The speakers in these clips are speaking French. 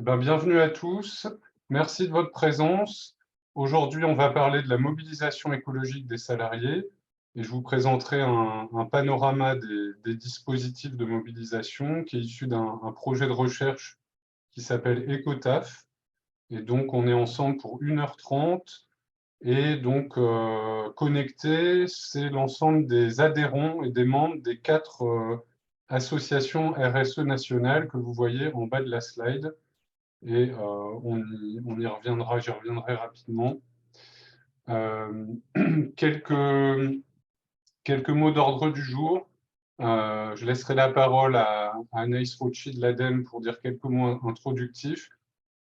Bienvenue à tous. Merci de votre présence. Aujourd'hui, on va parler de la mobilisation écologique des salariés et je vous présenterai un panorama des dispositifs de mobilisation qui est issu d'un projet de recherche qui s'appelle EcoTaf. Et donc, on est ensemble pour 1h30. Et donc, connecté, c'est l'ensemble des adhérents et des membres des 4 associations RSE nationales que vous voyez en bas de la slide. Et on y reviendra, j'y reviendrai rapidement. Quelques mots d'ordre du jour. Je laisserai la parole à Anaïs Rocci de l'ADEME pour dire quelques mots introductifs.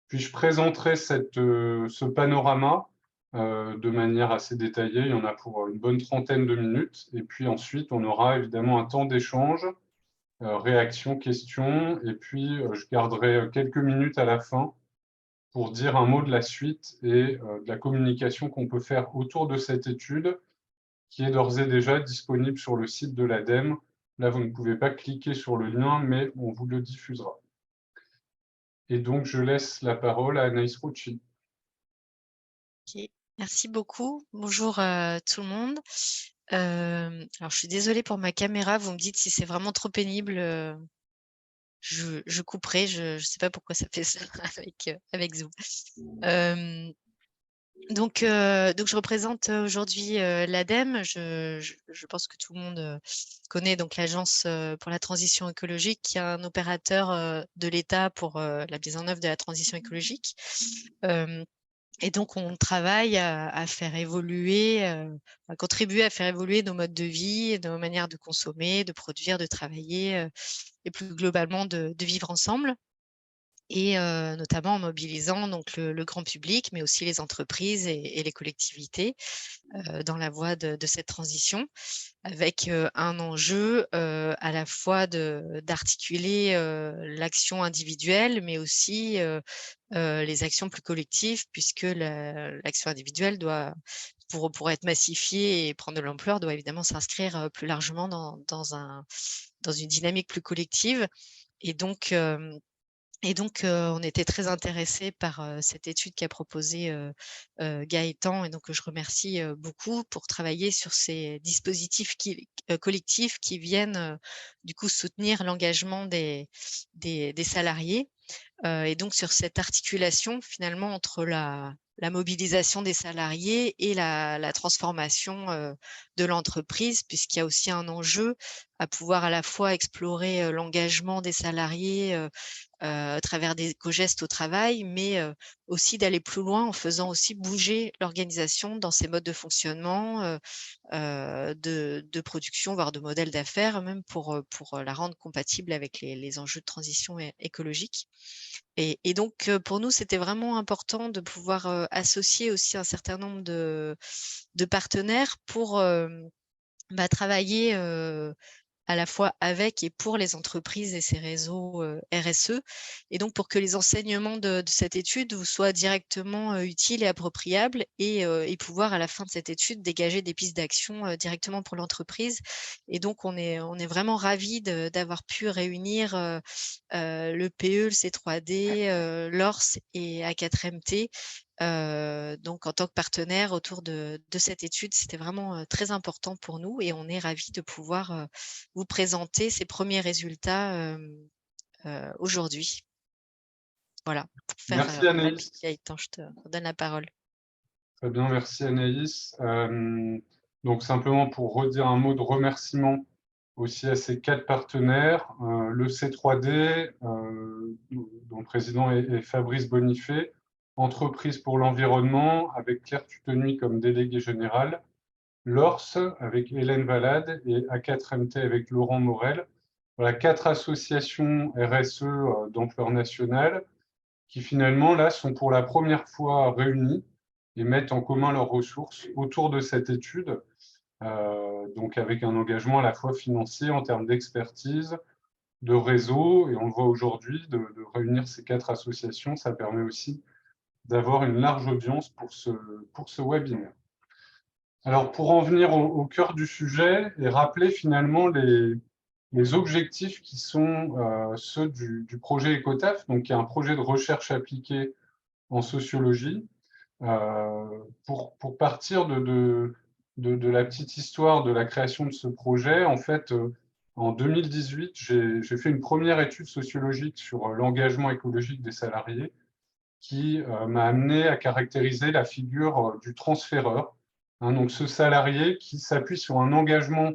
Puis je présenterai ce panorama de manière assez détaillée. Il y en a pour une bonne trentaine de minutes. Et puis ensuite, on aura évidemment un temps d'échange, réactions, questions. Et puis, je garderai quelques minutes à la fin pour dire un mot de la suite et de la communication qu'on peut faire autour de cette étude qui est d'ores et déjà disponible sur le site de l'ADEME. Là, vous ne pouvez pas cliquer sur le lien, mais on vous le diffusera. Et donc, je laisse la parole à Anaïs Rocci. Ok, merci beaucoup. Bonjour tout le monde. Alors, je suis désolée pour ma caméra. Vous me dites si c'est vraiment trop pénible. Je couperai. Je sais pas pourquoi ça fait ça avec Zoom. Donc, je représente aujourd'hui l'ADEME. Je pense que tout le monde connaît donc l'Agence pour la transition écologique, qui est un opérateur de l'État pour la mise en œuvre de la transition écologique. Et donc, on travaille à faire évoluer, à contribuer à faire évoluer nos modes de vie, nos manières de consommer, de produire, de travailler, et plus globalement de vivre ensemble. Et notamment en mobilisant donc le grand public, mais aussi les entreprises et les collectivités dans la voie de cette transition, avec un enjeu à la fois d'articuler l'action individuelle, mais aussi les actions plus collectives, puisque l'action individuelle doit, pour être massifiée et prendre de l'ampleur, doit évidemment s'inscrire plus largement dans une dynamique plus collective. Et donc, on était très intéressés par cette étude qu'a proposée Gaëtan, et donc je remercie beaucoup pour travailler sur ces dispositifs collectifs qui viennent du coup soutenir l'engagement des salariés. Et donc sur cette articulation finalement entre la mobilisation des salariés et la transformation de l'entreprise, puisqu'il y a aussi un enjeu à pouvoir à la fois explorer l'engagement des salariés à travers des éco-gestes au travail, mais aussi d'aller plus loin en faisant aussi bouger l'organisation dans ses modes de fonctionnement, de production, voire de modèles d'affaires même pour la rendre compatible avec les enjeux de transition écologique. Et donc, pour nous, c'était vraiment important de pouvoir associer aussi un certain nombre de partenaires pour travailler à la fois avec et pour les entreprises et ces réseaux RSE. Et donc, pour que les enseignements de cette étude vous soient directement utiles et appropriables, et pouvoir, à la fin de cette étude, dégager des pistes d'action directement pour l'entreprise. Et donc, on est vraiment ravis d'avoir pu réunir le PE, le C3D, l'ORS et A4MT. Donc en tant que partenaire autour de cette étude, c'était vraiment très important pour nous, et on est ravis de pouvoir vous présenter ces premiers résultats aujourd'hui. Voilà, pour faire Merci rapide, Anaïs. Gaëtan, je te redonne la parole. Très bien, merci Anaïs. Donc simplement pour redire un mot de remerciement aussi à ces 4 partenaires, le C3D, dont le président est Fabrice Bonifay, Entreprise pour l'environnement, avec Claire Tutenuy comme déléguée générale, l'ORS avec Hélène Valade et A4MT avec Laurent Morel. Voilà, 4 associations RSE d'ampleur nationale qui finalement là sont pour la première fois réunies et mettent en commun leurs ressources autour de cette étude, donc avec un engagement à la fois financier en termes d'expertise, de réseau, et on le voit aujourd'hui, de réunir ces 4 associations, ça permet aussi d'avoir une large audience pour ce webinaire. Alors, pour en venir au cœur du sujet et rappeler finalement les les objectifs qui sont ceux du projet Ecotaf, donc qui est un projet de recherche appliquée en sociologie. Pour partir de la petite histoire de la création de ce projet, en fait, en 2018, j'ai fait une première étude sociologique sur l'engagement écologique des salariés qui m'a amené à caractériser la figure du transféreur. Hein, donc ce salarié qui s'appuie sur un engagement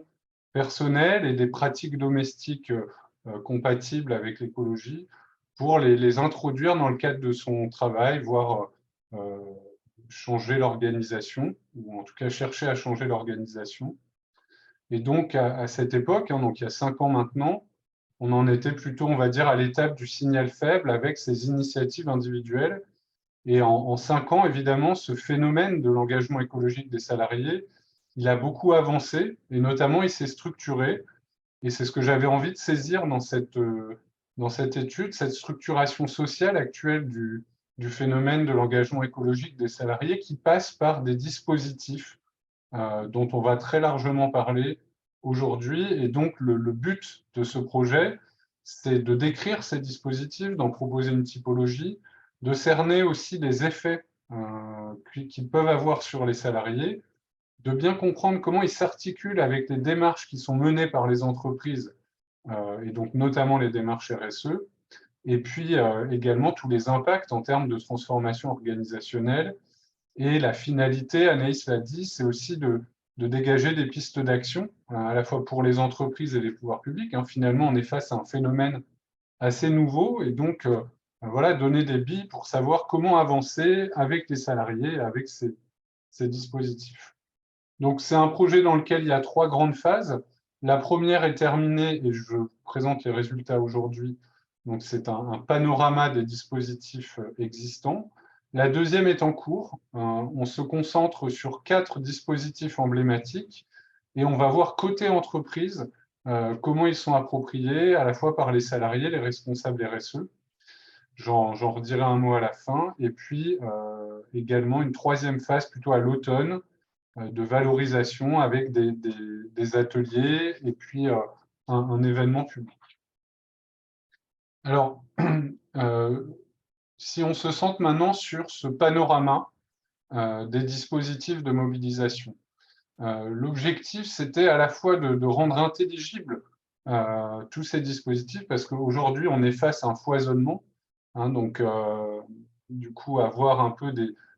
personnel et des pratiques domestiques compatibles avec l'écologie pour les introduire dans le cadre de son travail, voire changer l'organisation, ou en tout cas chercher à changer l'organisation. Et donc, à cette époque, hein, donc il y a 5 ans maintenant, on en était plutôt, on va dire, à l'étape du signal faible avec ces initiatives individuelles. Et en 5 ans, évidemment, ce phénomène de l'engagement écologique des salariés, il a beaucoup avancé, et notamment, il s'est structuré. Et c'est ce que j'avais envie de saisir dans cette étude, cette structuration sociale actuelle du phénomène de l'engagement écologique des salariés qui passe par des dispositifs dont on va très largement parler aujourd'hui. Et donc, le but de ce projet, c'est de décrire ces dispositifs, d'en proposer une typologie, de cerner aussi les effets qu'ils peuvent avoir sur les salariés, de bien comprendre comment ils s'articulent avec les démarches qui sont menées par les entreprises, et donc notamment les démarches RSE, et puis également tous les impacts en termes de transformation organisationnelle. Et la finalité, Anaïs l'a dit, c'est aussi de dégager des pistes d'action, à la fois pour les entreprises et les pouvoirs publics. Hein. Finalement, on est face à un phénomène assez nouveau, et donc voilà, donner des billes pour savoir comment avancer avec les salariés, avec ces dispositifs. Donc, c'est un projet dans lequel il y a 3 grandes phases. La première est terminée et je présente les résultats aujourd'hui. Donc, c'est un panorama des dispositifs existants. La deuxième est en cours. On se concentre sur 4 dispositifs emblématiques et on va voir côté entreprise comment ils sont appropriés à la fois par les salariés, les responsables RSE. J'en redirai un mot à la fin. Et puis, également une troisième phase plutôt à l'automne de valorisation avec des ateliers et puis un événement public. Alors, si on se centre maintenant sur ce panorama des dispositifs de mobilisation, l'objectif, c'était à la fois de rendre intelligibles tous ces dispositifs, parce qu'aujourd'hui, on est face à un foisonnement, hein, donc du coup, avoir un peu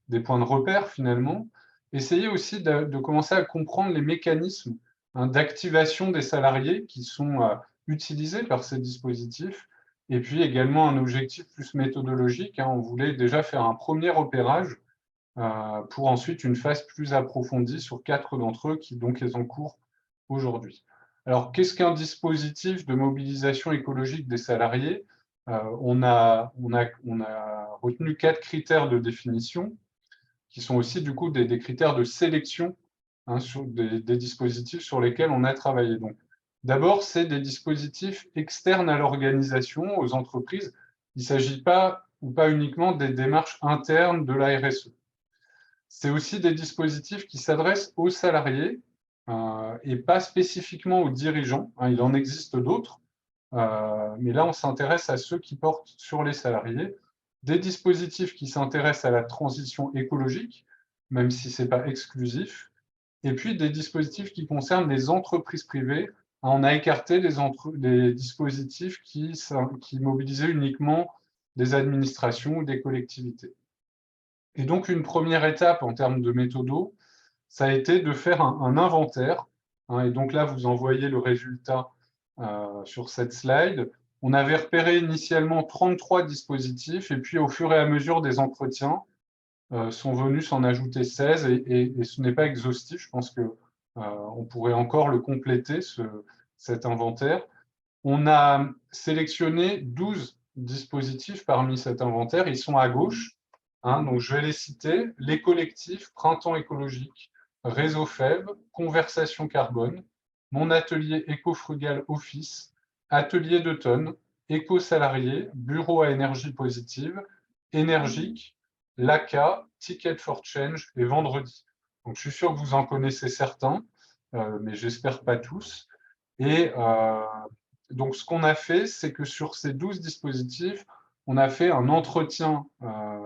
des points de repère, finalement. Essayer aussi de commencer à comprendre les mécanismes hein, d'activation des salariés qui sont utilisés par ces dispositifs, et puis également un objectif plus méthodologique. Hein, on voulait déjà faire un premier repérage pour ensuite une phase plus approfondie sur 4 d'entre eux qui donc est en cours aujourd'hui. Alors, qu'est-ce qu'un dispositif de mobilisation écologique des salariés? On a retenu 4 critères de définition qui sont aussi du coup des critères de sélection hein, sur des dispositifs sur lesquels on a travaillé. Donc, d'abord, c'est des dispositifs externes à l'organisation, aux entreprises. Il ne s'agit pas uniquement des démarches internes de la RSE. C'est aussi des dispositifs qui s'adressent aux salariés et pas spécifiquement aux dirigeants. Hein, il en existe d'autres, mais là, on s'intéresse à ceux qui portent sur les salariés. Des dispositifs qui s'intéressent à la transition écologique, même si ce n'est pas exclusif, et puis des dispositifs qui concernent les entreprises privées. On a écarté des dispositifs qui mobilisaient uniquement des administrations ou des collectivités. Et donc, une première étape en termes de méthodo, ça a été de faire un inventaire. Hein, et donc là, vous en voyez le résultat sur cette slide. On avait repéré initialement 33 dispositifs, et puis au fur et à mesure des entretiens, sont venus s'en ajouter 16, et ce n'est pas exhaustif. Je pense qu'on pourrait encore le compléter, cet inventaire. On a sélectionné 12 dispositifs parmi cet inventaire. Ils sont à gauche. Hein, donc, je vais les citer. Les collectifs, Printemps écologique, Réseau FEB, Conversation carbone, Mon atelier éco-frugal office, Atelier d'automne, Éco-salarié, Bureau à énergie positive, Énergique, l'ACA, Ticket for Change et Vendredi. Donc, je suis sûr que vous en connaissez certains, mais j'espère pas tous. Et Donc, ce qu'on a fait, c'est que sur ces 12 dispositifs, on a fait un entretien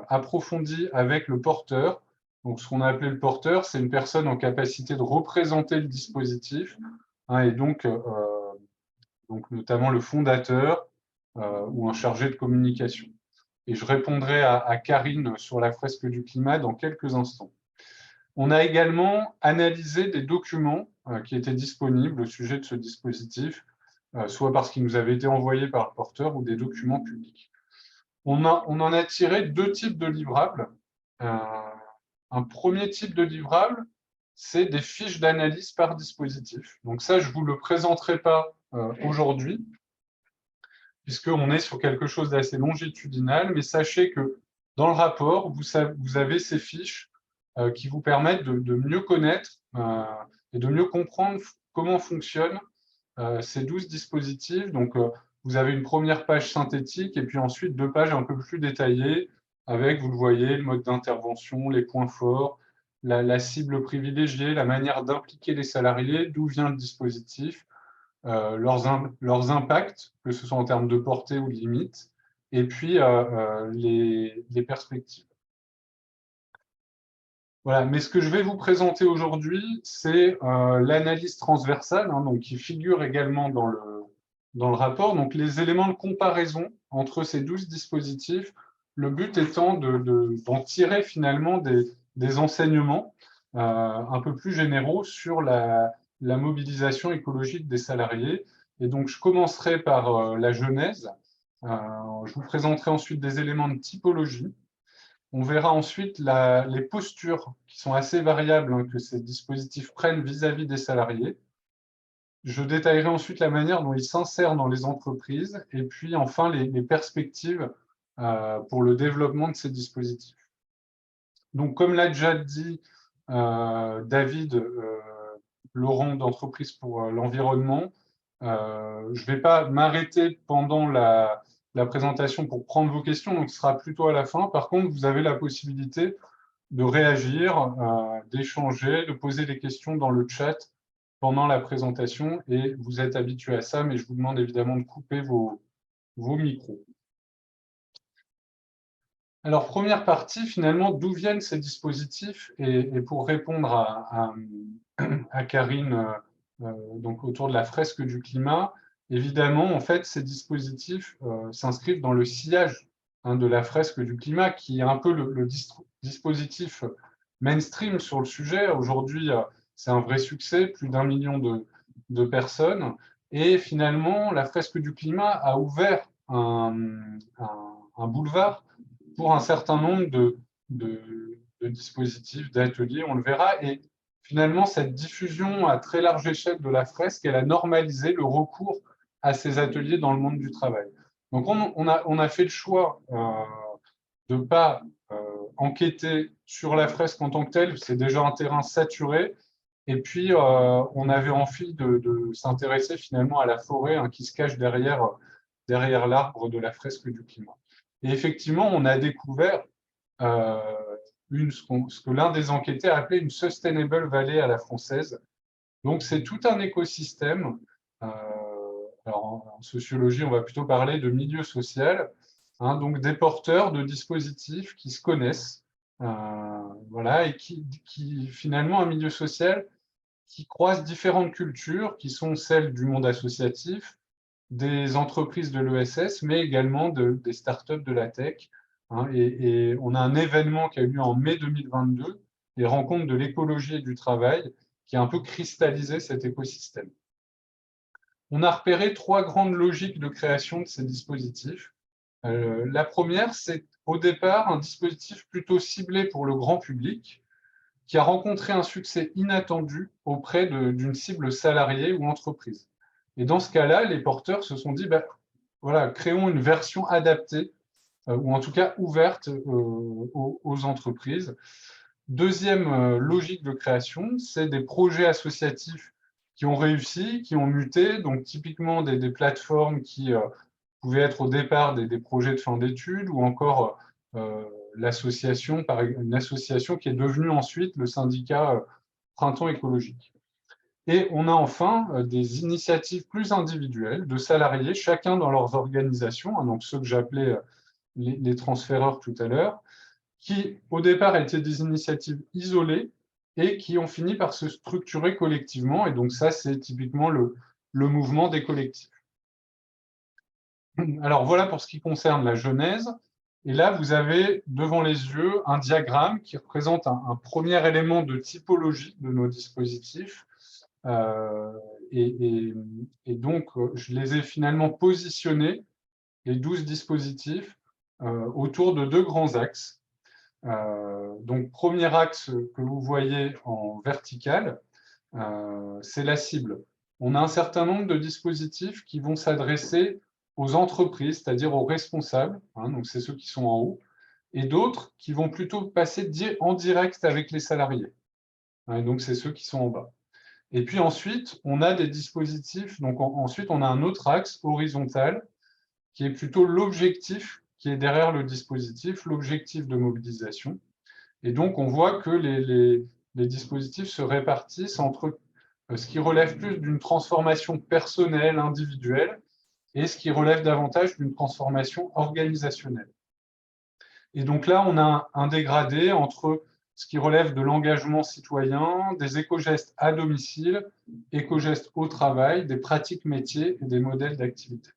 approfondi avec le porteur. Donc, ce qu'on a appelé le porteur, c'est une personne en capacité de représenter le dispositif, hein, et donc notamment le fondateur ou un chargé de communication. Et je répondrai à Karine sur la fresque du climat dans quelques instants. On a également analysé des documents qui étaient disponibles au sujet de ce dispositif, soit parce qu'ils nous avaient été envoyés par le porteur ou des documents publics. On en a tiré 2 types de livrables. Un premier type de livrable, c'est des fiches d'analyse par dispositif. Donc ça, je ne vous le présenterai pas aujourd'hui, puisqu'on est sur quelque chose d'assez longitudinal, mais sachez que dans le rapport, vous avez ces fiches qui vous permettent de mieux connaître et de mieux comprendre comment fonctionnent ces 12 dispositifs. Donc, vous avez une première page synthétique et puis ensuite 2 pages un peu plus détaillées avec, vous le voyez, le mode d'intervention, les points forts, la cible privilégiée, la manière d'impliquer les salariés, d'où vient le dispositif, leurs impacts, que ce soit en termes de portée ou de limite, et puis les perspectives. Voilà, mais ce que je vais vous présenter aujourd'hui, c'est l'analyse transversale, hein, donc, qui figure également dans le rapport. Donc, les éléments de comparaison entre ces 12 dispositifs, le but étant d'en tirer finalement des enseignements un peu plus généraux sur la mobilisation écologique des salariés. Et donc, je commencerai par la genèse. Je vous présenterai ensuite des éléments de typologie. On verra ensuite les postures qui sont assez variables, hein, que ces dispositifs prennent vis-à-vis des salariés. Je détaillerai ensuite la manière dont ils s'insèrent dans les entreprises et puis enfin les perspectives pour le développement de ces dispositifs. Donc, comme l'a déjà dit David Laurent d'Entreprise pour l'Environnement, je ne vais pas m'arrêter pendant la présentation pour prendre vos questions, donc ce sera plutôt à la fin. Par contre, vous avez la possibilité de réagir, d'échanger, de poser des questions dans le chat pendant la présentation, et vous êtes habitués à ça, mais je vous demande évidemment de couper vos micros. Alors, première partie, finalement, d'où viennent ces dispositifs? Et pour répondre à Karine, donc autour de la fresque du climat, évidemment, en fait, ces dispositifs s'inscrivent dans le sillage, hein, de la fresque du climat, qui est un peu le dispositif mainstream sur le sujet. Aujourd'hui, c'est un vrai succès, plus d'1 million de personnes. Et finalement, la fresque du climat a ouvert un boulevard pour un certain nombre de dispositifs, d'ateliers, on le verra. Et finalement, cette diffusion à très large échelle de la fresque, elle a normalisé le recours à ces ateliers dans le monde du travail. Donc, on a fait le choix de ne pas enquêter sur la fresque en tant que telle, c'est déjà un terrain saturé. Et puis, on avait envie de s'intéresser finalement à la forêt, hein, qui se cache derrière l'arbre de la fresque du climat. Et effectivement, on a découvert ce que l'un des enquêtés a appelé une Sustainable Valley à la française. Donc, c'est tout un écosystème. Alors, en sociologie, on va plutôt parler de milieu social, hein, donc des porteurs de dispositifs qui se connaissent, voilà, et qui finalement, un milieu social qui croise différentes cultures, qui sont celles du monde associatif, des entreprises de l'ESS, mais également des startups de la tech. Hein, et on a un événement qui a eu lieu en mai 2022, les rencontres de l'écologie et du travail, qui a un peu cristallisé cet écosystème. On a repéré 3 grandes logiques de création de ces dispositifs. La première, c'est au départ un dispositif plutôt ciblé pour le grand public, qui a rencontré un succès inattendu auprès d'une cible salariée ou entreprise. Et dans ce cas-là, les porteurs se sont dit, voilà, créons une version adaptée, ou en tout cas ouverte aux entreprises. Deuxième logique de création, c'est des projets associatifs qui ont réussi, qui ont muté, donc typiquement des plateformes qui pouvaient être au départ des projets de fin d'études, ou encore une association qui est devenue ensuite le syndicat Printemps écologique. Et on a enfin des initiatives plus individuelles de salariés, chacun dans leurs organisations, donc ceux que j'appelais les transféreurs tout à l'heure, qui au départ étaient des initiatives isolées et qui ont fini par se structurer collectivement. Et donc ça, c'est typiquement le mouvement des collectifs. Alors voilà pour ce qui concerne la genèse. Et là, vous avez devant les yeux un diagramme qui représente un premier élément de typologie de nos dispositifs. Et donc, je les ai finalement positionnés, les 12 dispositifs, autour de deux grands axes. Donc, premier axe que vous voyez en vertical, c'est la cible. On a un certain nombre de dispositifs qui vont s'adresser aux entreprises, c'est-à-dire aux responsables, donc c'est ceux qui sont en haut, et d'autres qui vont plutôt passer en direct avec les salariés. Et donc, c'est ceux qui sont en bas. Et puis ensuite, on a des dispositifs, donc ensuite on a un autre axe horizontal qui est plutôt l'objectif qui est derrière le dispositif, l'objectif de mobilisation. Et donc on voit que les dispositifs se répartissent entre ce qui relève plus d'une transformation personnelle, individuelle, et ce qui relève davantage d'une transformation organisationnelle. Et donc là, on a un dégradé entre ce qui relève de l'engagement citoyen, des éco-gestes à domicile, éco-gestes au travail, des pratiques métiers et des modèles d'activité.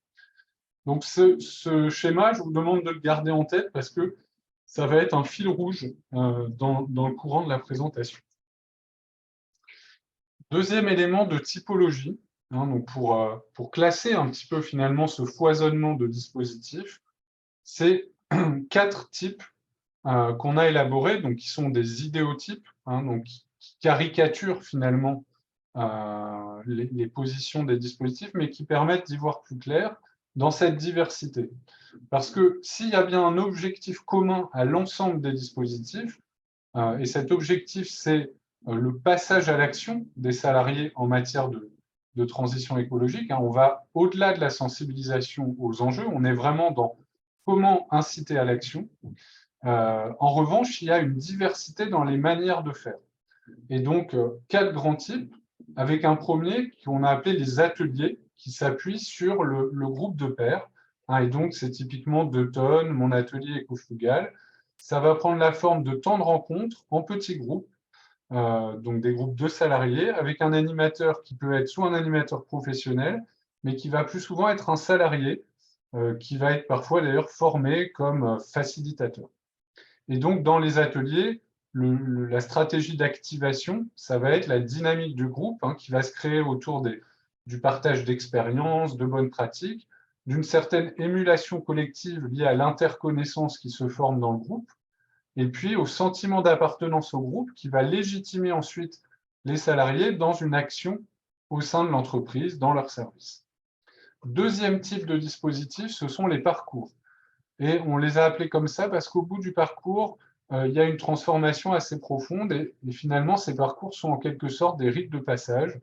Donc ce schéma, je vous demande de le garder en tête parce que ça va être un fil rouge dans le courant de la présentation. Deuxième élément de typologie, donc pour classer un petit peu finalement ce foisonnement de dispositifs, c'est 4 types qu'on a élaborés, donc qui sont des idéotypes, donc qui caricaturent finalement les positions des dispositifs, mais qui permettent d'y voir plus clair dans cette diversité. Parce que s'il y a bien un objectif commun à l'ensemble des dispositifs, et cet objectif, c'est le passage à l'action des salariés en matière de transition écologique, on va au-delà de la sensibilisation aux enjeux, on est vraiment dans comment inciter à l'action. En revanche, il y a une diversité dans les manières de faire. Et donc, 4 grands types, avec un premier qu'on a appelé les ateliers, qui s'appuie sur le groupe de pairs. Et donc, c'est typiquement 2 tonnes, mon atelier éco-frugal. Ça va prendre la forme de temps de rencontre en petits groupes, donc des groupes de salariés, avec un animateur qui peut être soit un animateur professionnel, mais qui va plus souvent être un salarié, qui va être parfois d'ailleurs formé comme facilitateur. Et donc, dans les ateliers, la stratégie d'activation, ça va être la dynamique du groupe qui va se créer autour du partage d'expériences, de bonnes pratiques, d'une certaine émulation collective liée à l'interconnaissance qui se forme dans le groupe, et puis au sentiment d'appartenance au groupe qui va légitimer ensuite les salariés dans une action au sein de l'entreprise, dans leur service. Deuxième type de dispositif, ce sont les parcours. Et on les a appelés comme ça parce qu'au bout du parcours, il y a une transformation assez profonde et finalement, ces parcours sont en quelque sorte des rites de passage.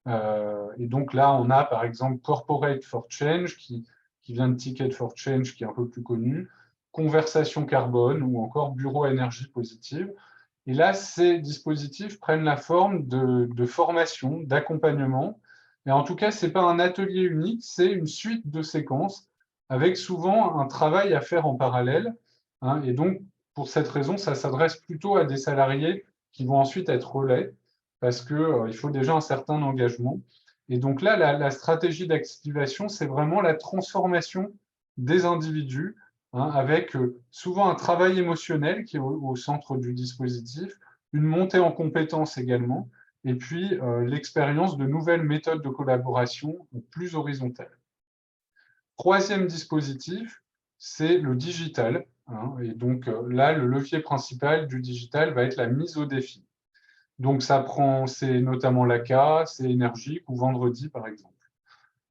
Et donc là, on a par exemple Corporate for Change, qui vient de Ticket for Change, qui est un peu plus connu, Conversation carbone ou encore Bureau énergie positive. Et là, ces dispositifs prennent la forme de formation, d'accompagnement. Et en tout cas, ce n'est pas un atelier unique, c'est une suite de séquences avec souvent un travail à faire en parallèle. Et donc, pour cette raison, ça s'adresse plutôt à des salariés qui vont ensuite être relais parce qu'il faut déjà un certain engagement. Et donc là, la stratégie d'activation, c'est vraiment la transformation des individus avec souvent un travail émotionnel qui est au centre du dispositif, une montée en compétences également, et puis l'expérience de nouvelles méthodes de collaboration plus horizontales. Troisième dispositif, c'est le digital. Et donc là, le levier principal du digital va être la mise au défi. Donc c'est notamment l'ACA, c'est énergique ou vendredi par exemple.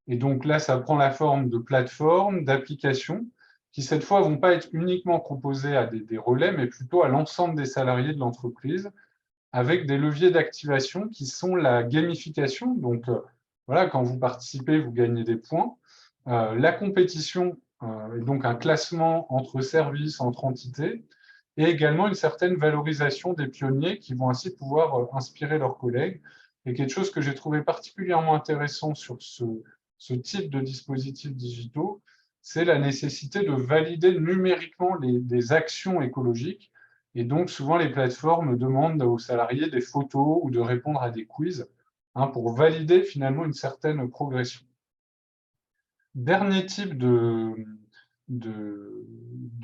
Et donc là, ça prend la forme de plateformes, d'applications, qui cette fois ne vont pas être uniquement proposées à des relais, mais plutôt à l'ensemble des salariés de l'entreprise, avec des leviers d'activation qui sont la gamification. Donc voilà, quand vous participez, vous gagnez des points. La compétition, et donc un classement entre services, entre entités, et également une certaine valorisation des pionniers qui vont ainsi pouvoir inspirer leurs collègues. Et quelque chose que j'ai trouvé particulièrement intéressant sur ce type de dispositifs digitaux, c'est la nécessité de valider numériquement des actions écologiques. Et donc, souvent, les plateformes demandent aux salariés des photos ou de répondre à des quiz pour valider finalement une certaine progression. Dernier type de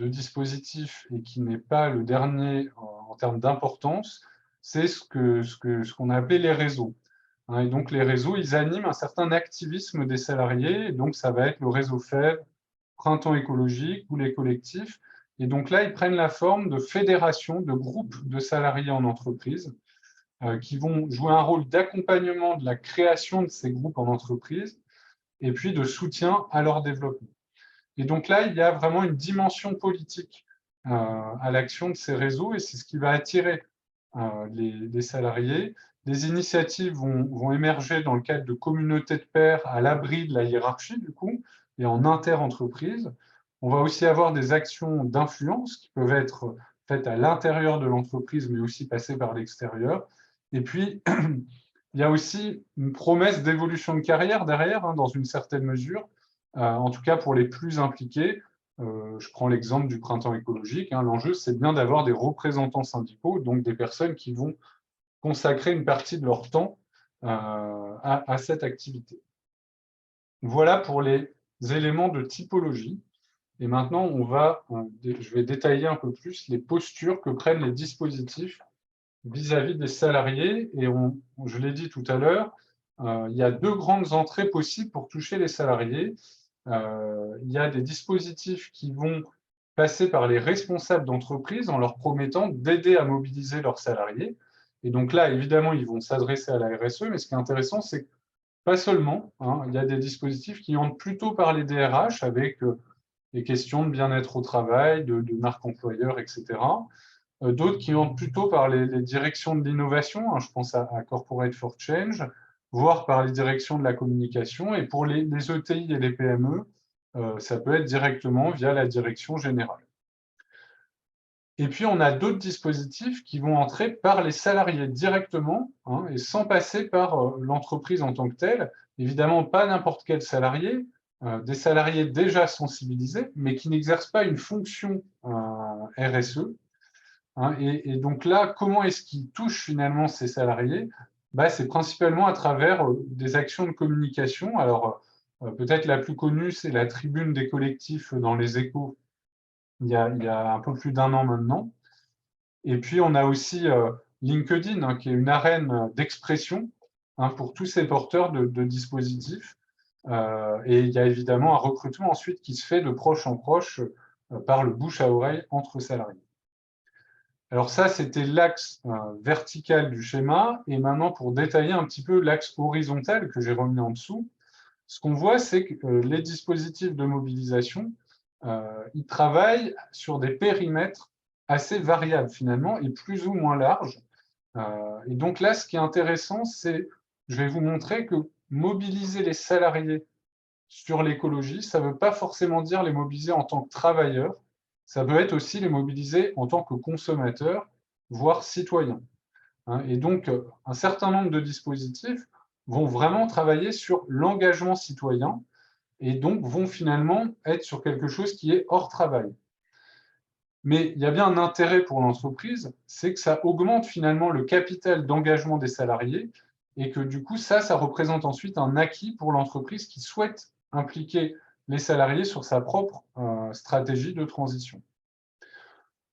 dispositif, et qui n'est pas le dernier en termes d'importance, c'est ce qu'on a appelé les réseaux. Et donc, les réseaux, ils animent un certain activisme des salariés, et donc ça va être le réseau FEV, Printemps écologique ou les collectifs. Et donc là, ils prennent la forme de fédérations, de groupes de salariés en entreprise, qui vont jouer un rôle d'accompagnement de la création de ces groupes en entreprise, et puis de soutien à leur développement. Et donc là, il y a vraiment une dimension politique à l'action de ces réseaux, et c'est ce qui va attirer les salariés. Des initiatives vont émerger dans le cadre de communautés de pairs à l'abri de la hiérarchie, du coup, et en inter-entreprise. On va aussi avoir des actions d'influence qui peuvent être faites à l'intérieur de l'entreprise, mais aussi passer par l'extérieur. Et puis, il y a aussi une promesse d'évolution de carrière derrière, dans une certaine mesure, en tout cas pour les plus impliqués. Je prends l'exemple du printemps écologique. L'enjeu, c'est bien d'avoir des représentants syndicaux, donc des personnes qui vont consacrer une partie de leur temps à cette activité. Voilà pour les éléments de typologie. Et maintenant, je vais détailler un peu plus les postures que prennent les dispositifs vis-à-vis des salariés. Et je l'ai dit tout à l'heure, il y a deux grandes entrées possibles pour toucher les salariés. Il y a des dispositifs qui vont passer par les responsables d'entreprise en leur promettant d'aider à mobiliser leurs salariés. Et donc là, évidemment, ils vont s'adresser à la RSE, mais ce qui est intéressant, c'est que pas seulement, il y a des dispositifs qui entrent plutôt par les DRH avec des questions de bien-être au travail, de marque employeur, etc. D'autres qui entrent plutôt par les directions de l'innovation, je pense à Corporate for Change, voire par les directions de la communication. Et pour les ETI et les PME, ça peut être directement via la direction générale. Et puis, on a d'autres dispositifs qui vont entrer par les salariés directement, et sans passer par l'entreprise en tant que telle. Évidemment, pas n'importe quel salarié, des salariés déjà sensibilisés, mais qui n'exercent pas une fonction RSE. Et donc là, comment est-ce qu'ils touchent finalement ces salariés? C'est principalement à travers des actions de communication. Alors, peut-être la plus connue, c'est la tribune des collectifs dans les Échos, il y a un peu plus d'1 an maintenant. Et puis, on a aussi LinkedIn, qui est une arène d'expression pour tous ces porteurs de dispositifs. Et il y a évidemment un recrutement ensuite qui se fait de proche en proche par le bouche à oreille entre salariés. Alors ça, c'était l'axe vertical du schéma. Et maintenant, pour détailler un petit peu l'axe horizontal que j'ai remis en dessous, ce qu'on voit, c'est que les dispositifs de mobilisation, ils travaillent sur des périmètres assez variables finalement et plus ou moins larges. Et donc là, ce qui est intéressant, c'est, je vais vous montrer que mobiliser les salariés sur l'écologie, ça ne veut pas forcément dire les mobiliser en tant que travailleurs, ça peut être aussi les mobiliser en tant que consommateurs, voire citoyens. Et donc, un certain nombre de dispositifs vont vraiment travailler sur l'engagement citoyen et donc vont finalement être sur quelque chose qui est hors travail. Mais il y a bien un intérêt pour l'entreprise, c'est que ça augmente finalement le capital d'engagement des salariés et que du coup, ça représente ensuite un acquis pour l'entreprise qui souhaite impliquer les salariés sur sa propre stratégie de transition.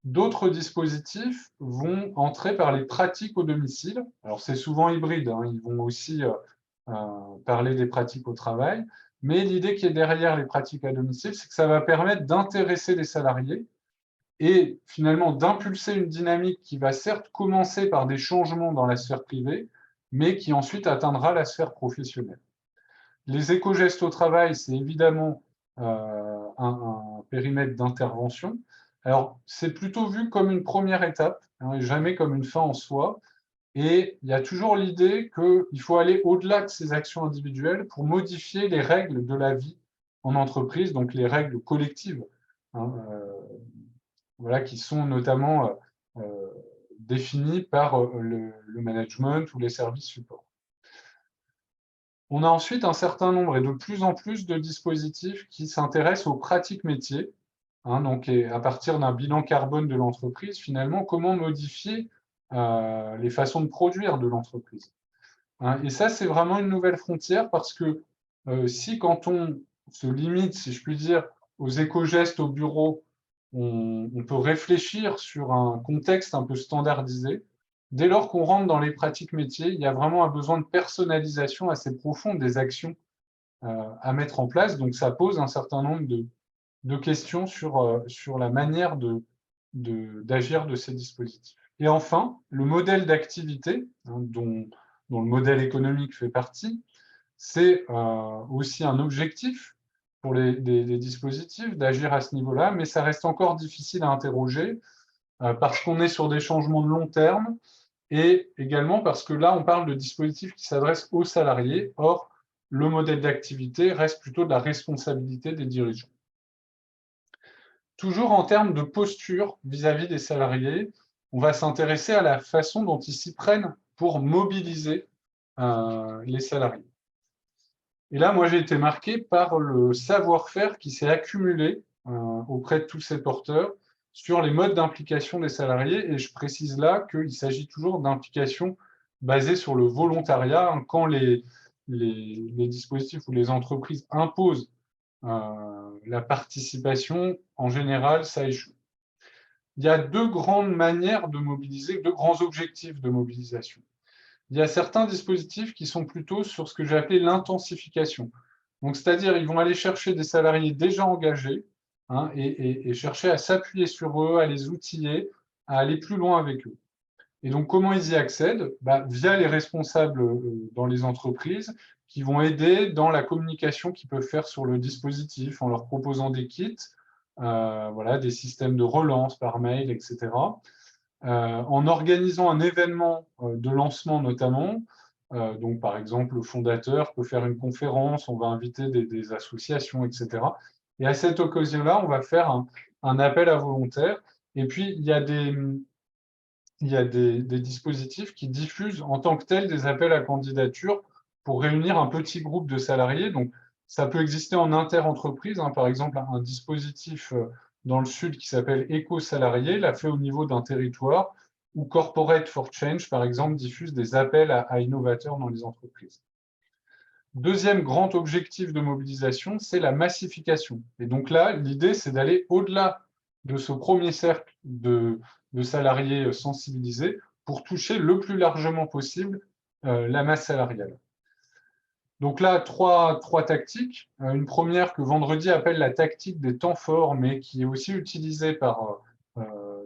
D'autres dispositifs vont entrer par les pratiques au domicile. Alors, c'est souvent hybride, ils vont aussi parler des pratiques au travail, mais l'idée qui est derrière les pratiques à domicile, c'est que ça va permettre d'intéresser les salariés et finalement d'impulser une dynamique qui va certes commencer par des changements dans la sphère privée, mais qui ensuite atteindra la sphère professionnelle. Les éco-gestes au travail, c'est évidemment un périmètre d'intervention. Alors, c'est plutôt vu comme une première étape, et jamais comme une fin en soi. Et il y a toujours l'idée qu'il faut aller au-delà de ces actions individuelles pour modifier les règles de la vie en entreprise, donc les règles collectives, voilà, qui sont notamment définies par le management ou les services support. On a ensuite un certain nombre et de plus en plus de dispositifs qui s'intéressent aux pratiques métiers. Donc, à partir d'un bilan carbone de l'entreprise, finalement, comment modifier les façons de produire de l'entreprise. Et ça, c'est vraiment une nouvelle frontière parce que si quand on se limite, si je puis dire, aux éco-gestes au bureau, on peut réfléchir sur un contexte un peu standardisé, dès lors qu'on rentre dans les pratiques métiers, il y a vraiment un besoin de personnalisation assez profond des actions à mettre en place. Donc, ça pose un certain nombre de questions sur la manière d'agir de ces dispositifs. Et enfin, le modèle d'activité, dont le modèle économique fait partie, c'est aussi un objectif pour les dispositifs d'agir à ce niveau-là, mais ça reste encore difficile à interroger parce qu'on est sur des changements de long terme et également parce que là, on parle de dispositifs qui s'adressent aux salariés. Or, le modèle d'activité reste plutôt de la responsabilité des dirigeants. Toujours en termes de posture vis-à-vis des salariés, on va s'intéresser à la façon dont ils s'y prennent pour mobiliser les salariés. Et là, moi, j'ai été marqué par le savoir-faire qui s'est accumulé auprès de tous ces porteurs sur les modes d'implication des salariés. Et je précise là qu'il s'agit toujours d'implication basée sur le volontariat. Quand les dispositifs ou les entreprises imposent la participation, en général, ça échoue. Il y a deux grandes manières de mobiliser, deux grands objectifs de mobilisation. Il y a certains dispositifs qui sont plutôt sur ce que j'ai appelé l'intensification. Donc, c'est-à-dire, ils vont aller chercher des salariés déjà engagés et chercher à s'appuyer sur eux, à les outiller, à aller plus loin avec eux. Et donc, comment ils y accèdent? Via les responsables dans les entreprises qui vont aider dans la communication qu'ils peuvent faire sur le dispositif en leur proposant des kits, voilà, des systèmes de relance par mail, etc. En organisant un événement de lancement notamment. Donc, par exemple, le fondateur peut faire une conférence, on va inviter des associations, etc. Et à cette occasion-là, on va faire un appel à volontaires. Et puis, il y a des dispositifs qui diffusent en tant que tels des appels à candidature pour réunir un petit groupe de salariés. Donc, ça peut exister en inter-entreprise. Par exemple, un dispositif dans le sud qui s'appelle Éco-salarié l'a fait au niveau d'un territoire, où Corporate for Change, par exemple, diffuse des appels à innovateurs dans les entreprises. Deuxième grand objectif de mobilisation, c'est la massification. Et donc là, l'idée, c'est d'aller au-delà de ce premier cercle de salariés sensibilisés pour toucher le plus largement possible la masse salariale. Donc là, trois tactiques. Une première que Vendredi appelle la tactique des temps forts, mais qui est aussi utilisée par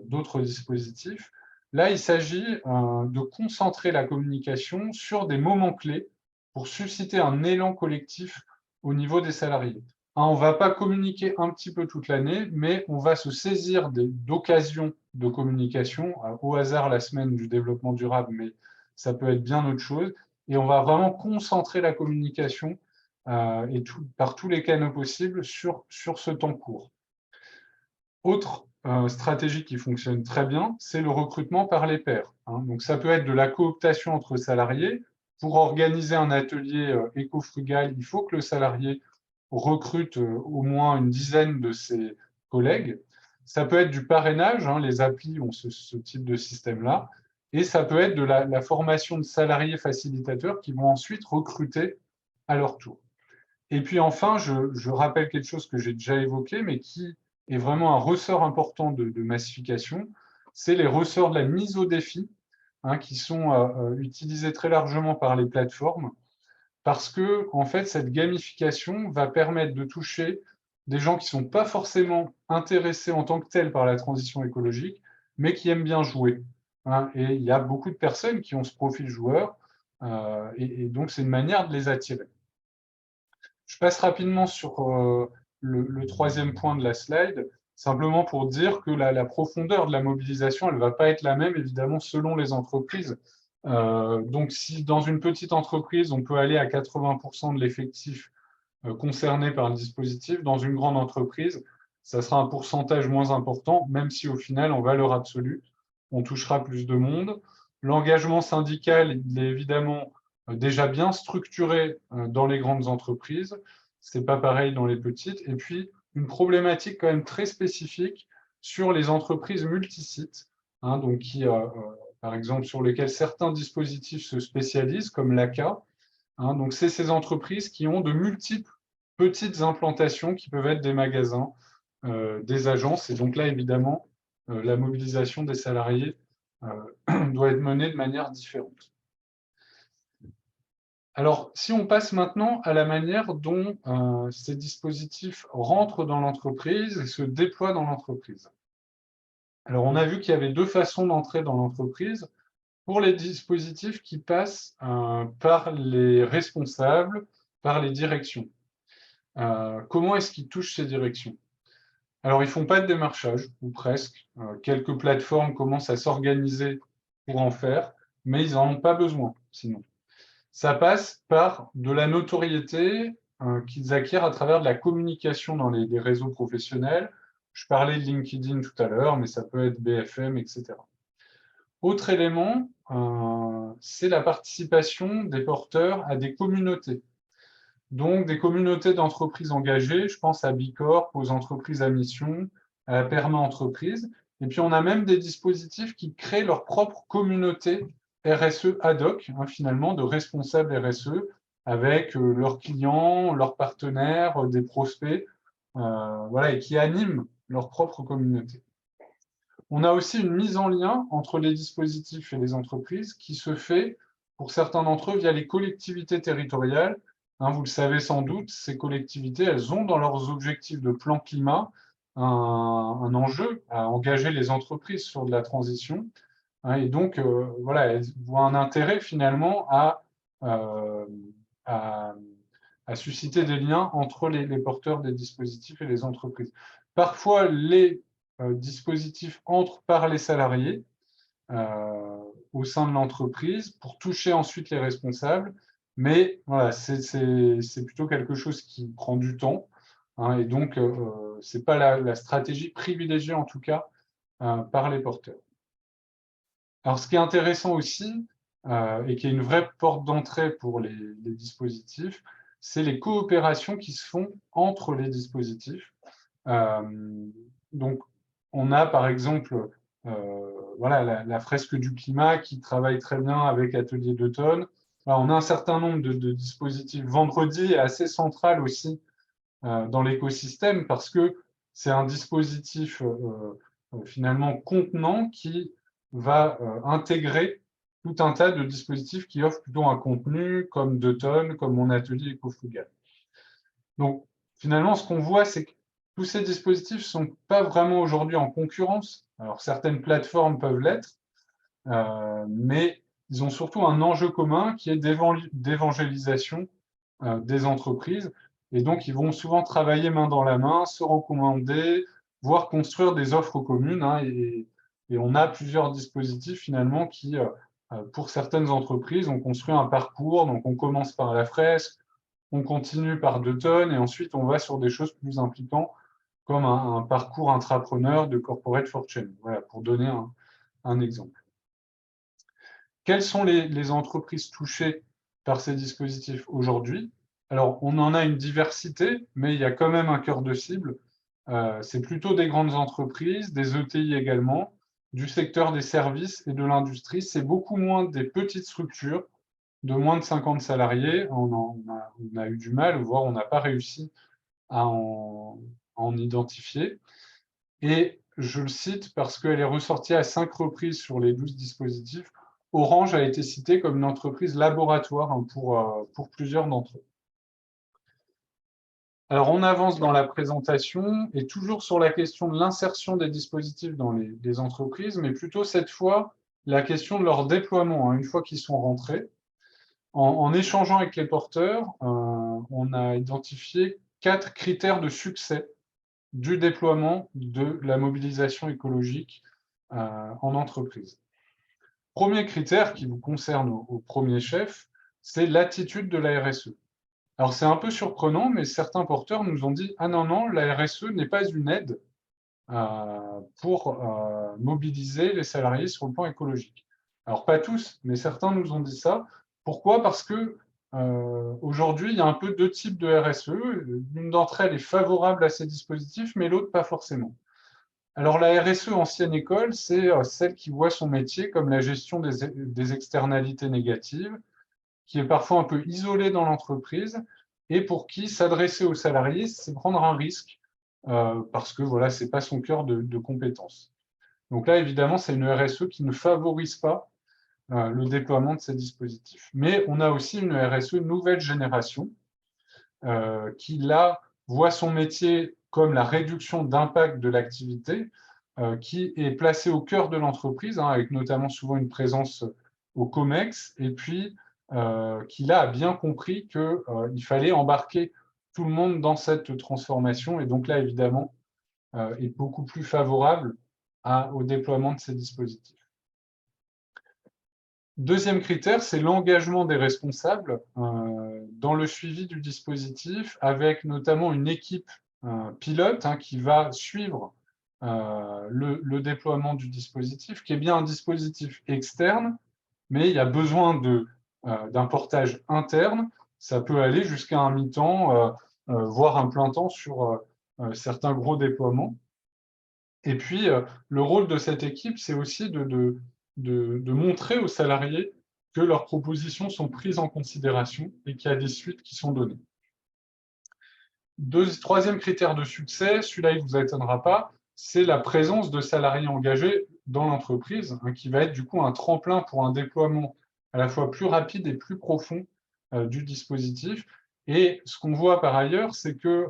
d'autres dispositifs. Là, il s'agit de concentrer la communication sur des moments clés pour susciter un élan collectif au niveau des salariés. On ne va pas communiquer un petit peu toute l'année, mais on va se saisir d'occasions de communication, au hasard la semaine du développement durable, mais ça peut être bien autre chose, et on va vraiment concentrer la communication par tous les canaux possibles sur ce temps court. Autre stratégie qui fonctionne très bien, c'est le recrutement par les pairs. Donc ça peut être de la cooptation entre salariés. Pour organiser un atelier éco-frugal, il faut que le salarié recrute au moins une dizaine de ses collègues. Ça peut être du parrainage, les applis ont ce type de système-là, et ça peut être de la formation de salariés facilitateurs qui vont ensuite recruter à leur tour. Et puis enfin, je rappelle quelque chose que j'ai déjà évoqué, mais qui est vraiment un ressort important de massification, c'est les ressorts de la mise au défi, qui sont utilisés très largement par les plateformes, parce que en fait, cette gamification va permettre de toucher des gens qui ne sont pas forcément intéressés en tant que tels par la transition écologique, mais qui aiment bien jouer. Et il y a beaucoup de personnes qui ont ce profil joueur, et donc c'est une manière de les attirer. Je passe rapidement sur le troisième point de la slide, simplement pour dire que la profondeur de la mobilisation, elle ne va pas être la même, évidemment, selon les entreprises. Donc, si dans une petite entreprise, on peut aller à 80% de l'effectif concerné par le dispositif, dans une grande entreprise, ça sera un pourcentage moins important, même si au final, en valeur absolue, on touchera plus de monde. L'engagement syndical, il est évidemment déjà bien structuré dans les grandes entreprises. C'est pas pareil dans les petites. Et puis, une problématique quand même très spécifique sur les entreprises multisites, hein, donc par exemple, sur lesquelles certains dispositifs se spécialisent, comme l'ACA. Hein, donc, c'est ces entreprises qui ont de multiples petites implantations qui peuvent être des magasins, des agences. Et donc là, évidemment, la mobilisation des salariés doit être menée de manière différente. Alors, si on passe maintenant à la manière dont ces dispositifs rentrent dans l'entreprise et se déploient dans l'entreprise. Alors, on a vu qu'il y avait deux façons d'entrer dans l'entreprise. Pour les dispositifs qui passent par les responsables, par les directions. Comment est-ce qu'ils touchent ces directions? Alors, ils ne font pas de démarchage, ou presque. Quelques plateformes commencent à s'organiser pour en faire, mais ils n'en ont pas besoin, sinon. Ça passe par de la notoriété qu'ils acquièrent à travers de la communication dans les réseaux professionnels. Je parlais de LinkedIn tout à l'heure, mais ça peut être BFM, etc. Autre élément, c'est la participation des porteurs à des communautés. Donc, des communautés d'entreprises engagées, je pense à Bicorp, aux entreprises à mission, à la Perma Entreprise. Et puis, on a même des dispositifs qui créent leur propre communauté RSE ad hoc, hein, finalement, de responsables RSE, avec leurs clients, leurs partenaires, des prospects, voilà, et qui animent leur propre communauté. On a aussi une mise en lien entre les dispositifs et les entreprises qui se fait, pour certains d'entre eux, via les collectivités territoriales. Hein, vous le savez sans doute, ces collectivités, elles ont dans leurs objectifs de plan climat un enjeu à engager les entreprises sur de la transition. Hein, et donc, voilà, elles voient un intérêt finalement euh, à, à susciter des liens entre les porteurs des dispositifs et les entreprises. Parfois, les dispositifs entrent par les salariés au sein de l'entreprise pour toucher ensuite les responsables, mais voilà, c'est plutôt quelque chose qui prend du temps, hein, et donc ce n'est pas la stratégie privilégiée en tout cas par les porteurs. Alors, ce qui est intéressant aussi, et qui est une vraie porte d'entrée pour les dispositifs, c'est les coopérations qui se font entre les dispositifs. Donc, on a par exemple voilà, la fresque du climat qui travaille très bien avec Atelier d'automne. On a un certain nombre de dispositifs. Vendredi est assez central aussi dans l'écosystème parce que c'est un dispositif finalement contenant qui va intégrer tout un tas de dispositifs qui offrent plutôt un contenu comme Deuton, comme mon atelier éco-frugal. Donc finalement, ce qu'on voit, c'est que tous ces dispositifs ne sont pas vraiment aujourd'hui en concurrence. Alors certaines plateformes peuvent l'être, mais ils ont surtout un enjeu commun qui est d'évangélisation des entreprises. Et donc, ils vont souvent travailler main dans la main, se recommander, voire construire des offres communes. Hein, et on a plusieurs dispositifs finalement qui, pour certaines entreprises, ont construit un parcours. Donc, on commence par la fresque, on continue par Deuton, et ensuite, on va sur des choses plus impliquantes, comme un parcours intrapreneur de Corporate Fortune. Voilà, pour donner un exemple. Quelles sont les entreprises touchées par ces dispositifs aujourd'hui? Alors, on en a une diversité, mais il y a quand même un cœur de cible. C'est plutôt des grandes entreprises, des ETI également, du secteur des services et de l'industrie. C'est beaucoup moins des petites structures de moins de 50 salariés. On a eu du mal, voire on n'a pas réussi à en identifier. Et je le cite parce qu'elle est ressortie à 5 reprises sur les 12 dispositifs. Orange a été citée comme une entreprise laboratoire pour plusieurs d'entre eux. Alors, on avance dans la présentation et toujours sur la question de l'insertion des dispositifs dans les entreprises, mais plutôt cette fois la question de leur déploiement, hein, une fois qu'ils sont rentrés. En échangeant avec les porteurs, on a identifié 4 critères de succès du déploiement de la mobilisation écologique en entreprise. Premier critère qui vous concerne au premier chef, c'est l'attitude de la RSE. Alors c'est un peu surprenant, mais certains porteurs nous ont dit « Ah non, non, la RSE n'est pas une aide pour mobiliser les salariés sur le plan écologique. » Alors pas tous, mais certains nous ont dit ça. Pourquoi? Parce que aujourd'hui, il y a un peu deux types de RSE. L'une d'entre elles est favorable à ces dispositifs, mais l'autre pas forcément. Alors la RSE ancienne école, c'est celle qui voit son métier comme la gestion des externalités négatives, qui est parfois un peu isolée dans l'entreprise, et pour qui s'adresser aux salariés, c'est prendre un risque, parce que voilà, ce n'est pas son cœur de compétences. Donc là, évidemment, c'est une RSE qui ne favorise pas le déploiement de ces dispositifs. Mais on a aussi une RSE nouvelle génération qui, là, voit son métier comme la réduction d'impact de l'activité, qui est placée au cœur de l'entreprise, avec notamment souvent une présence au COMEX, et puis qui, là, a bien compris qu'il fallait embarquer tout le monde dans cette transformation, et donc là, évidemment, est beaucoup plus favorable au déploiement de ces dispositifs. Deuxième critère, c'est l'engagement des responsables dans le suivi du dispositif, avec notamment une équipe pilote qui va suivre le déploiement du dispositif, qui est bien un dispositif externe, mais il y a besoin d'un portage interne. Ça peut aller jusqu'à un mi-temps, voire un plein temps sur certains gros déploiements. Et puis, le rôle de cette équipe, c'est aussi de montrer aux salariés que leurs propositions sont prises en considération et qu'il y a des suites qui sont données. Troisième critère de succès, celui-là, il ne vous étonnera pas, c'est la présence de salariés engagés dans l'entreprise, qui va être du coup un tremplin pour un déploiement à la fois plus rapide et plus profond du dispositif. Et ce qu'on voit par ailleurs, c'est que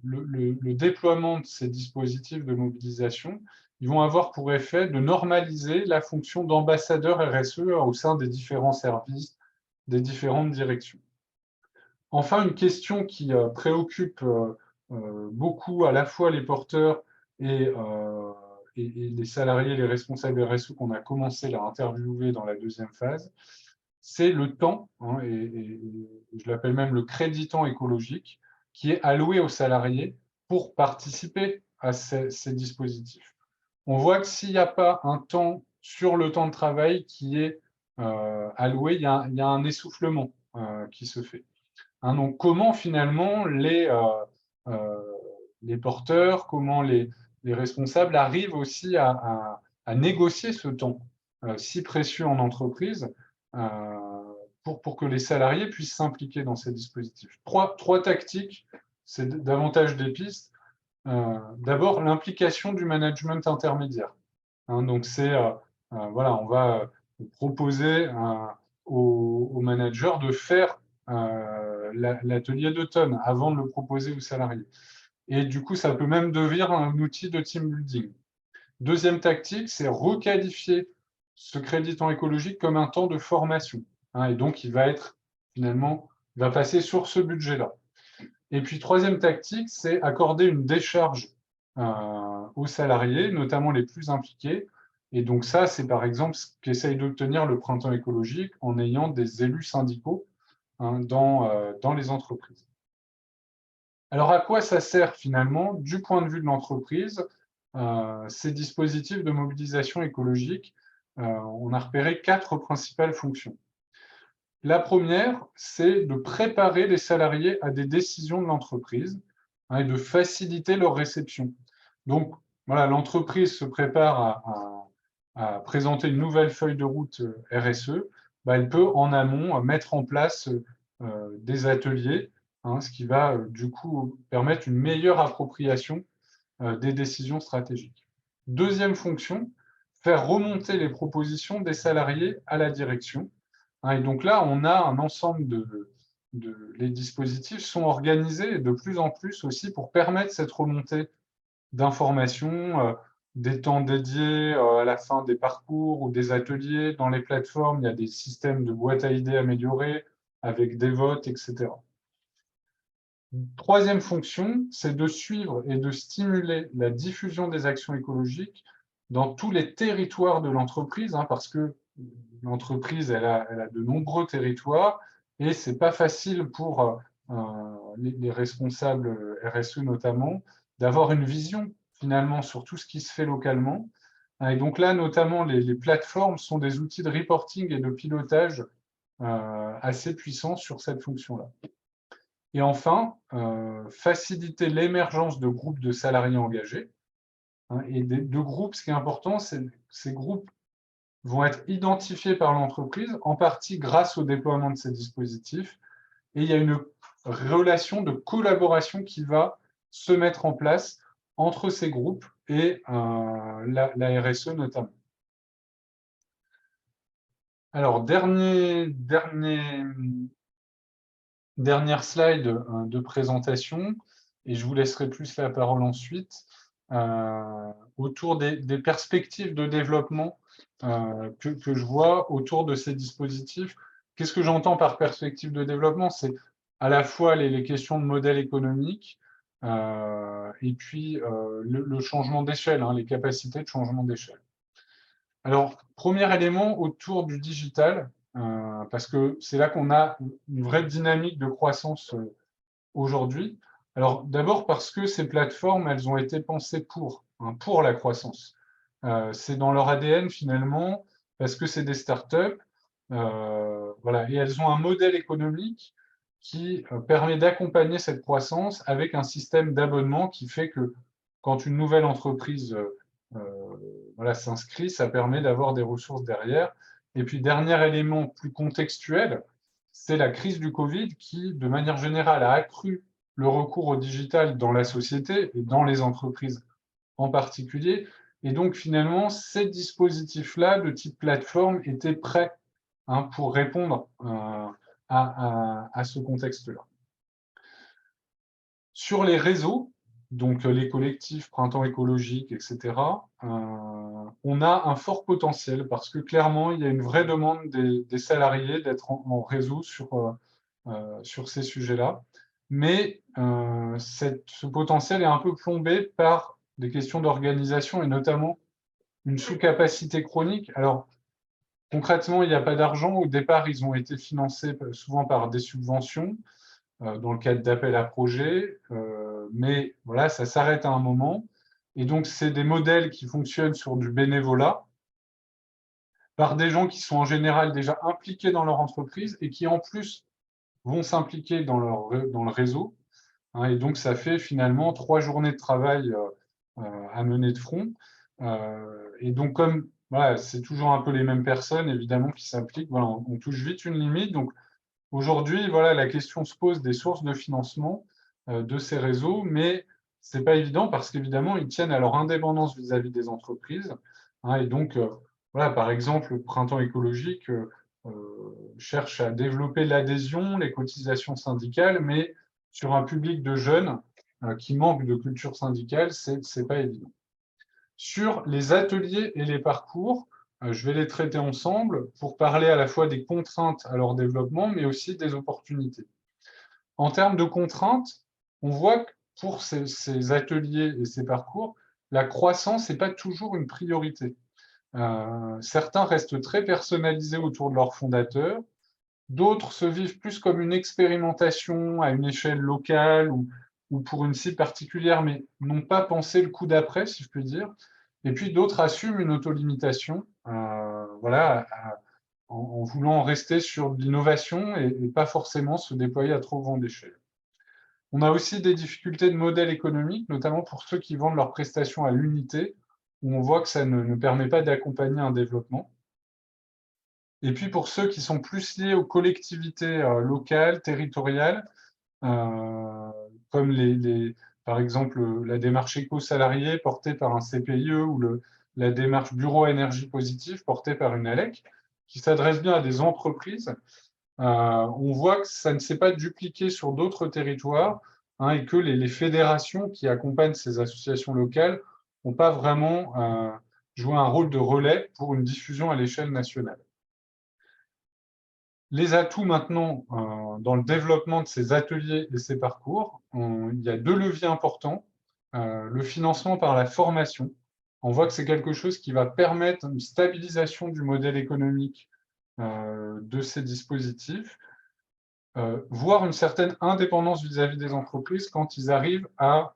le déploiement de ces dispositifs de mobilisation, ils vont avoir pour effet de normaliser la fonction d'ambassadeur RSE au sein des différents services, des différentes directions. Enfin, une question qui préoccupe beaucoup à la fois les porteurs et les salariés, les responsables RSE qu'on a commencé à interviewer dans la deuxième phase, c'est le temps, et je l'appelle même le crédit temps écologique, qui est alloué aux salariés pour participer à ces dispositifs. On voit que s'il n'y a pas un temps sur le temps de travail qui est alloué, il y a un essoufflement qui se fait. Donc, comment finalement les porteurs, comment les responsables arrivent aussi à négocier ce temps si précieux en entreprise pour que les salariés puissent s'impliquer dans ces dispositifs. Trois tactiques, c'est davantage des pistes. D'abord, l'implication du management intermédiaire. Donc, c'est, voilà, on va proposer aux managers de faire l'atelier d'automne avant de le proposer aux salariés. Et du coup, ça peut même devenir un outil de team building. Deuxième tactique, c'est requalifier ce crédit temps écologique comme un temps de formation. Et donc, il va passer sur ce budget-là. Et puis, troisième tactique, c'est accorder une décharge aux salariés, notamment les plus impliqués. Et donc ça, c'est par exemple ce qu'essaye d'obtenir le printemps écologique en ayant des élus syndicaux dans les entreprises. Alors, à quoi ça sert finalement, du point de vue de l'entreprise, ces dispositifs de mobilisation écologique? On a repéré 4 principales fonctions. La première, c'est de préparer les salariés à des décisions de l'entreprise et de faciliter leur réception. Donc, voilà, l'entreprise se prépare à présenter une nouvelle feuille de route RSE. Elle peut en amont mettre en place des ateliers, ce qui va du coup permettre une meilleure appropriation des décisions stratégiques. Deuxième fonction, faire remonter les propositions des salariés à la direction. Et donc là, on a un ensemble les dispositifs sont organisés de plus en plus aussi pour permettre cette remontée d'informations, des temps dédiés à la fin des parcours ou des ateliers. Dans les plateformes, il y a des systèmes de boîtes à idées améliorés avec des votes, etc. Troisième fonction, c'est de suivre et de stimuler la diffusion des actions écologiques dans tous les territoires de l'entreprise, parce que l'entreprise, elle a de nombreux territoires et ce n'est pas facile pour les responsables RSE notamment d'avoir une vision finalement sur tout ce qui se fait localement. Et donc là, notamment, les plateformes sont des outils de reporting et de pilotage assez puissants sur cette fonction-là. Et enfin, faciliter l'émergence de groupes de salariés engagés. Et de groupes, ce qui est important, c'est que ces groupes vont être identifiés par l'entreprise, en partie grâce au déploiement de ces dispositifs. Et il y a une relation de collaboration qui va se mettre en place entre ces groupes et la RSE notamment. Alors, dernière slide de présentation, et je vous laisserai plus la parole ensuite, autour des perspectives de développement que je vois autour de ces dispositifs. Qu'est-ce que j'entends par perspective de développement? C'est à la fois les questions de modèle économique et puis le changement d'échelle, hein, les capacités de changement d'échelle. Alors, premier élément autour du digital, parce que c'est là qu'on a une vraie dynamique de croissance aujourd'hui. Alors, d'abord parce que ces plateformes, elles ont été pensées pour la croissance. C'est dans leur ADN finalement, parce que c'est des startups, voilà, et elles ont un modèle économique qui permet d'accompagner cette croissance avec un système d'abonnement qui fait que quand une nouvelle entreprise voilà, s'inscrit, ça permet d'avoir des ressources derrière. Et puis, dernier élément plus contextuel, c'est la crise du Covid qui, de manière générale, a accru le recours au digital dans la société et dans les entreprises en particulier. Et donc, finalement, ces dispositifs-là, de type plateforme, étaient prêts pour répondre à ce contexte-là. Sur les réseaux, donc les collectifs, Printemps écologique, etc., on a un fort potentiel parce que clairement, il y a une vraie demande des salariés d'être en réseau sur ces sujets-là. Mais ce potentiel est un peu plombé par des questions d'organisation et notamment une sous-capacité chronique. Alors, concrètement, il n'y a pas d'argent. Au départ, ils ont été financés souvent par des subventions dans le cadre d'appels à projets, mais voilà, ça s'arrête à un moment. Et donc, c'est des modèles qui fonctionnent sur du bénévolat par des gens qui sont en général déjà impliqués dans leur entreprise et qui, en plus, vont s'impliquer dans le réseau. Et donc, ça fait finalement 3 journées de travail à mener de front. Et donc, comme voilà, c'est toujours un peu les mêmes personnes, évidemment, qui s'impliquent, voilà, on touche vite une limite. Donc, aujourd'hui, voilà, la question se pose des sources de financement de ces réseaux, mais ce n'est pas évident parce qu'évidemment, ils tiennent à leur indépendance vis-à-vis des entreprises. Et donc, voilà, par exemple, le Printemps écologique cherche à développer l'adhésion, les cotisations syndicales, mais sur un public de jeunes qui manquent de culture syndicale, ce n'est pas évident. Sur les ateliers et les parcours, je vais les traiter ensemble pour parler à la fois des contraintes à leur développement, mais aussi des opportunités. En termes de contraintes, on voit que pour ces ateliers et ces parcours, la croissance n'est pas toujours une priorité. Certains restent très personnalisés autour de leur fondateur, d'autres se vivent plus comme une expérimentation à une échelle locale ou pour une cible particulière, mais n'ont pas pensé le coup d'après, si je puis dire. Et puis d'autres assument une autolimitation, voilà, en voulant rester sur l'innovation et pas forcément se déployer à trop grande échelle. On a aussi des difficultés de modèle économique, notamment pour ceux qui vendent leurs prestations à l'unité, où on voit que ça ne permet pas d'accompagner un développement. Et puis pour ceux qui sont plus liés aux collectivités locales, territoriales, comme par exemple la démarche éco-salariée portée par un CPIE ou la démarche bureau énergie positive portée par une ALEC, qui s'adresse bien à des entreprises, on voit que ça ne s'est pas dupliqué sur d'autres territoires et que les fédérations qui accompagnent ces associations locales n'ont pas vraiment joué un rôle de relais pour une diffusion à l'échelle nationale. Les atouts maintenant dans le développement de ces ateliers et ces parcours, il y a 2 leviers importants. Le financement par la formation. On voit que c'est quelque chose qui va permettre une stabilisation du modèle économique de ces dispositifs, voire une certaine indépendance vis-à-vis des entreprises quand ils arrivent à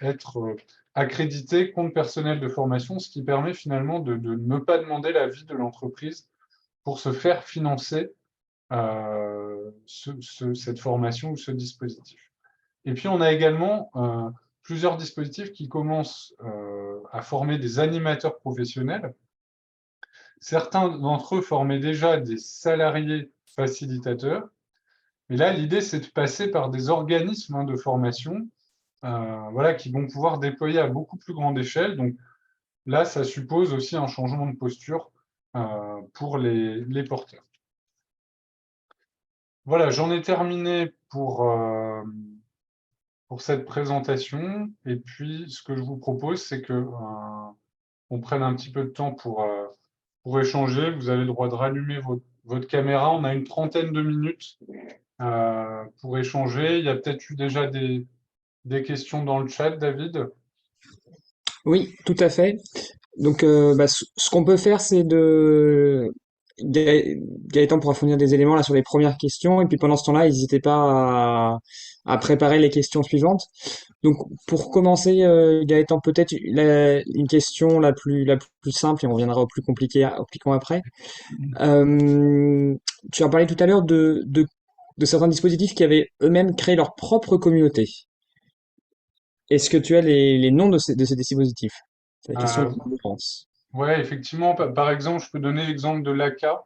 être accrédité compte personnel de formation, ce qui permet finalement de ne pas demander l'avis de l'entreprise pour se faire financer cette formation ou ce dispositif. Et puis, on a également plusieurs dispositifs qui commencent à former des animateurs professionnels. Certains d'entre eux formaient déjà des salariés facilitateurs. Mais là, l'idée, c'est de passer par des organismes de formation voilà, qui vont pouvoir déployer à beaucoup plus grande échelle. Donc là, ça suppose aussi un changement de posture pour les porteurs. Voilà, j'en ai terminé pour cette présentation. Et puis, ce que je vous propose, c'est que on prenne un petit peu de temps pour échanger. Vous avez le droit de rallumer votre caméra. On a une trentaine de minutes pour échanger. Il y a peut-être eu déjà des questions dans le chat, David? Oui, tout à fait. Donc, ce qu'on peut faire, c'est Gaëtan pourra fournir des éléments là sur les premières questions, et puis pendant ce temps-là, n'hésitez pas à préparer les questions suivantes. Donc, pour commencer, Gaëtan, peut-être une question la plus simple, et on reviendra au plus compliqué après. Euh, Tu as parlé tout à l'heure de certains dispositifs qui avaient eux-mêmes créé leur propre communauté. Est-ce que tu as les noms de ces dispositifs? C'est la question Euh, que je pense. ouais, effectivement. Par exemple, je peux donner l'exemple de l'ACA,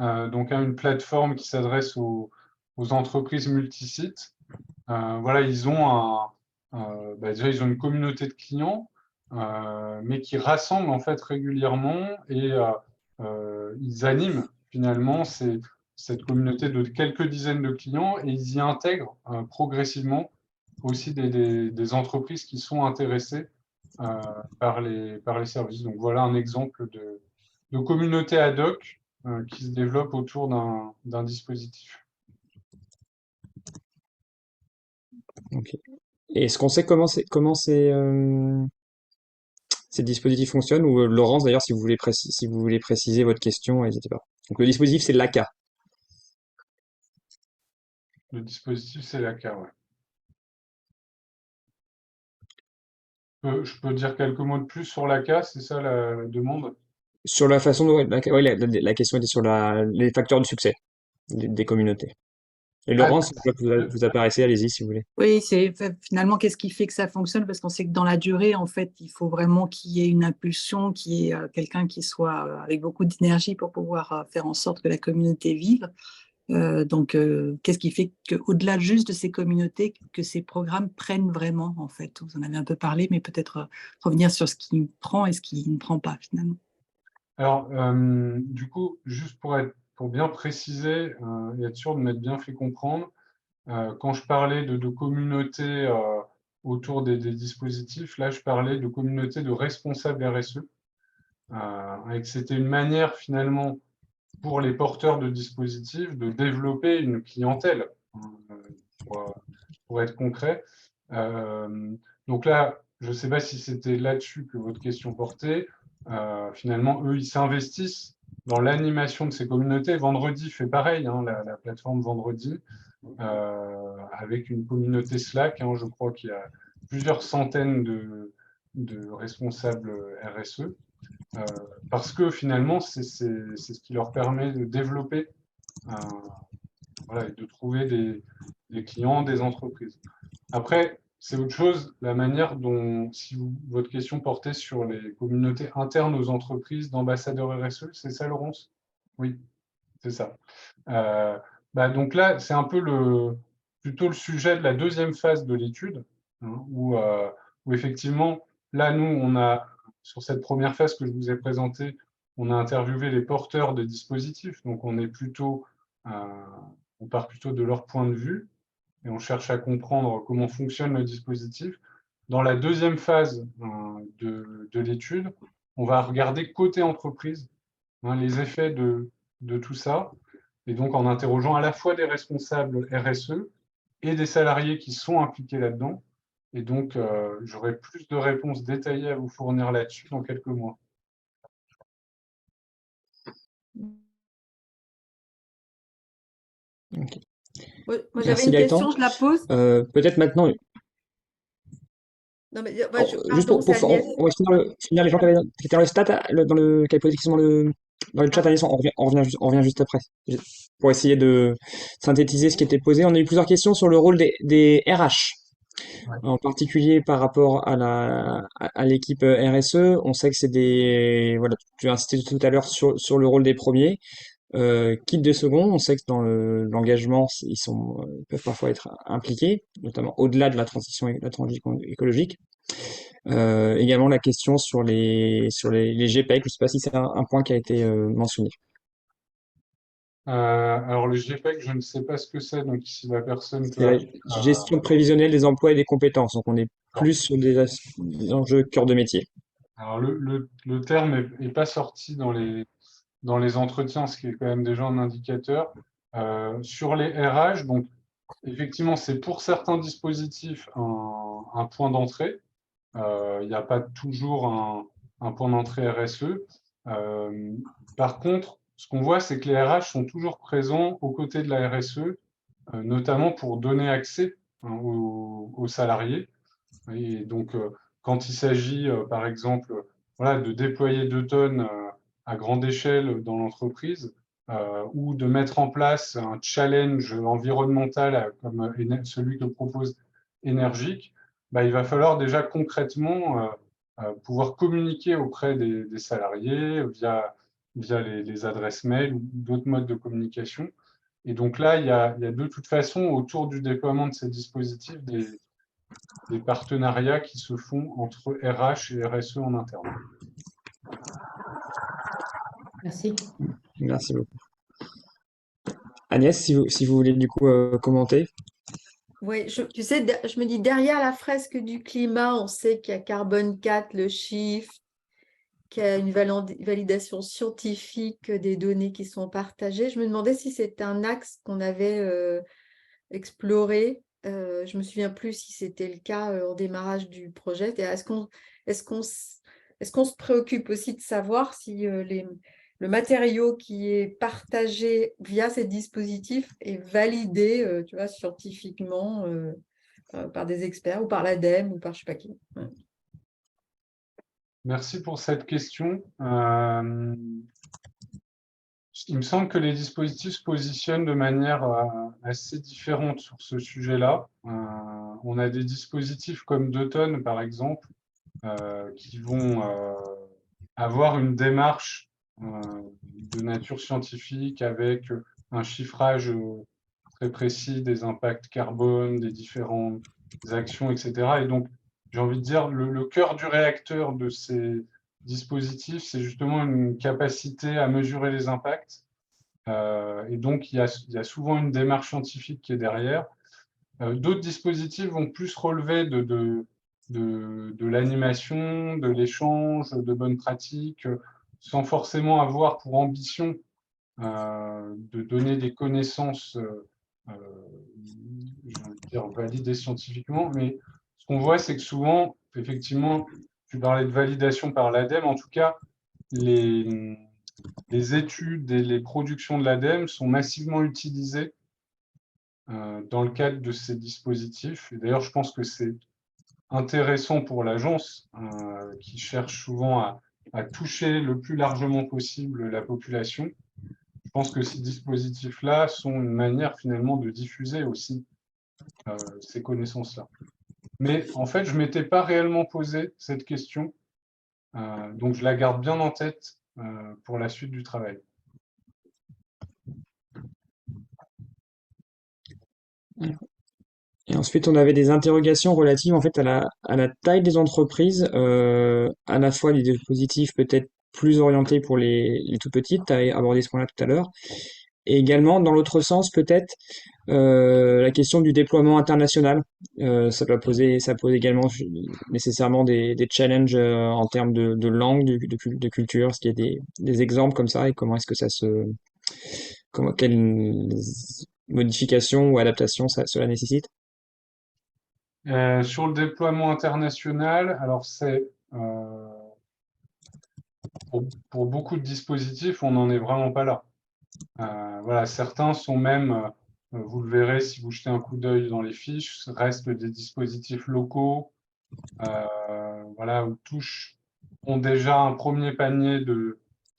donc une plateforme qui s'adresse aux entreprises multisites. Voilà, ils ont déjà ils ont une communauté de clients, mais qui rassemblent en fait régulièrement et ils animent finalement cette communauté de quelques dizaines de clients et ils y intègrent progressivement aussi des entreprises qui sont intéressées par les services. Donc voilà un exemple de communauté ad hoc qui se développe autour d'un dispositif. Ok. Et est-ce qu'on sait ces dispositifs fonctionnent? Ou Laurence, d'ailleurs, si vous voulez préciser votre question, n'hésitez pas. Donc le dispositif, c'est l'ACA. Le dispositif, c'est l'ACA, ouais. Je peux dire quelques mots de plus sur l'ACA, c'est ça la demande? Sur la façon dont ouais, la question était sur les facteurs de succès des communautés. Et Ah, Laurence, je vois que vous apparaissez, allez-y si vous voulez. Oui, c'est finalement qu'est-ce qui fait que ça fonctionne, parce qu'on sait que dans la durée, en fait, il faut vraiment qu'il y ait une impulsion, qu'il y ait quelqu'un qui soit avec beaucoup d'énergie pour pouvoir faire en sorte que la communauté vive. Qu'est-ce qui fait qu'au-delà juste de ces communautés, que ces programmes prennent vraiment, en fait? Vous en avez un peu parlé, mais peut-être revenir sur ce qui prend et ce qui ne prend pas, finalement. Alors, du coup, juste pour bien préciser et être sûr de m'être bien fait comprendre, quand je parlais de communauté autour des dispositifs, là, je parlais de communauté de responsables RSE, et que c'était une manière finalement pour les porteurs de dispositifs de développer une clientèle, pour, pour être concret. Euh, donc là, je ne sais pas si c'était là-dessus que votre question portait. Finalement, eux, ils s'investissent dans l'animation de ces communautés. Vendredi fait pareil, hein, la plateforme Vendredi, avec une communauté Slack. Hein, je crois qu'il y a plusieurs centaines de responsables RSE. Parce que finalement, c'est ce qui leur permet de développer voilà, et de trouver des clients, des entreprises. Après, c'est autre chose, la manière dont, si votre question portait sur les communautés internes aux entreprises d'ambassadeurs RSE, c'est ça, Laurence? Oui, c'est ça. Euh, donc là, c'est un peu plutôt le sujet de la deuxième phase de l'étude, hein, où effectivement, là, nous, sur cette première phase que je vous ai présentée, on a interviewé les porteurs des dispositifs, donc euh, on part plutôt de leur point de vue et on cherche à comprendre comment fonctionne le dispositif. Dans la deuxième phase de l'étude, on va regarder côté entreprise, hein, les effets de tout ça, et donc en interrogeant à la fois des responsables RSE et des salariés qui sont impliqués là-dedans. Et donc, j'aurai plus de réponses détaillées à vous fournir là-dessus dans quelques mois. Ok. Moi, j'avais Merci une Gaëtan. question, je la pose. Peut-être maintenant, Non, mais Juste pardon, c'est Agnès. on va finir les gens qui étaient dans le stat, qui avaient posé des questions dans le chat, Ah, Agnès, on revient juste après. Pour essayer de synthétiser ce qui était posé. On a eu plusieurs questions sur le rôle des RH, Ouais. en particulier par rapport à l'équipe RSE. On sait que c'est voilà, tu as insisté tout à l'heure sur le rôle des premiers. Quitte de second, on sait que dans l'engagement, ils peuvent parfois être impliqués, notamment au-delà de la transition écologique. Également la question sur les GPEC, je ne sais pas si c'est un point qui a été mentionné. Alors, le GPEC, je ne sais pas ce que c'est, donc si la personne C'est peut... la gestion prévisionnelle des emplois et des compétences, donc on est plus sur des enjeux cœur de métier. Alors, le terme n'est pas sorti dans les entretiens, ce qui est quand même déjà un indicateur. Sur les RH, donc, effectivement, c'est pour certains dispositifs un point d'entrée. Il n'y a pas toujours un point d'entrée RSE. Par contre, ce qu'on voit, c'est que les RH sont toujours présents aux côtés de la RSE, notamment pour donner accès aux salariés. Et donc, quand il s'agit, par exemple, voilà, de déployer 2 tonnes à grande échelle dans l'entreprise, ou de mettre en place un challenge environnemental comme celui que propose Énergique, bah, il va falloir déjà concrètement pouvoir communiquer auprès des salariés via les adresses mail ou d'autres modes de communication. Et donc là, il y a de toute façon, autour du déploiement de ces dispositifs, des partenariats qui se font entre RH et RSE en interne. Merci. Merci beaucoup. Agnès, si vous voulez du coup commenter. oui, tu sais, je me dis, derrière la fresque du climat, on sait qu'il y a Carbone 4, le chiffre, qu'il y a une validation scientifique des données qui sont partagées. Je me demandais si c'était un axe qu'on avait exploré. Je me souviens plus si c'était le cas au démarrage du projet. Est-ce qu'on se préoccupe aussi de savoir si le matériau qui est partagé via ces dispositifs est validé, tu vois, scientifiquement par des experts ou par l'ADEME ou par je sais pas qui. Ouais. Merci pour cette question. Il me semble que les dispositifs se positionnent de manière assez différente sur ce sujet-là. On a des dispositifs comme 2 tonnes, par exemple, qui vont avoir une démarche de nature scientifique avec un chiffrage très précis des impacts carbone, des différentes actions, etc. Et donc, j'ai envie de dire, le cœur du réacteur de ces dispositifs, c'est justement une capacité à mesurer les impacts. Et donc, il y a souvent une démarche scientifique qui est derrière. D'autres dispositifs vont plus relever de l'animation, de l'échange, de bonnes pratiques, sans forcément avoir pour ambition de donner des connaissances, je veux dire, validées scientifiquement. Mais ce qu'on voit, c'est que souvent, effectivement, tu parlais de validation par l'ADEME, en tout cas, les études et les productions de l'ADEME sont massivement utilisées dans le cadre de ces dispositifs. Et d'ailleurs, je pense que c'est intéressant pour l'agence qui cherche souvent à toucher le plus largement possible la population. Je pense que ces dispositifs-là sont une manière finalement de diffuser aussi ces connaissances-là. Mais en fait, je ne m'étais pas réellement posé cette question, donc je la garde bien en tête pour la suite du travail. Et ensuite, on avait des interrogations relatives en fait à la taille des entreprises, à la fois des dispositifs peut-être plus orientés pour les tout petites, tu as abordé ce point-là tout à l'heure, et également dans l'autre sens peut-être la question du déploiement international. Ça pose également nécessairement des challenges en termes de langue, de culture, est-ce qu'il y a des exemples comme ça et comment est-ce que quelles modifications ou adaptations cela nécessite? Sur le déploiement international, alors c'est pour beaucoup de dispositifs, on n'en est vraiment pas là. Voilà, certains sont même, vous le verrez si vous jetez un coup d'œil dans les fiches, restent des dispositifs locaux voilà, ont déjà un premier panier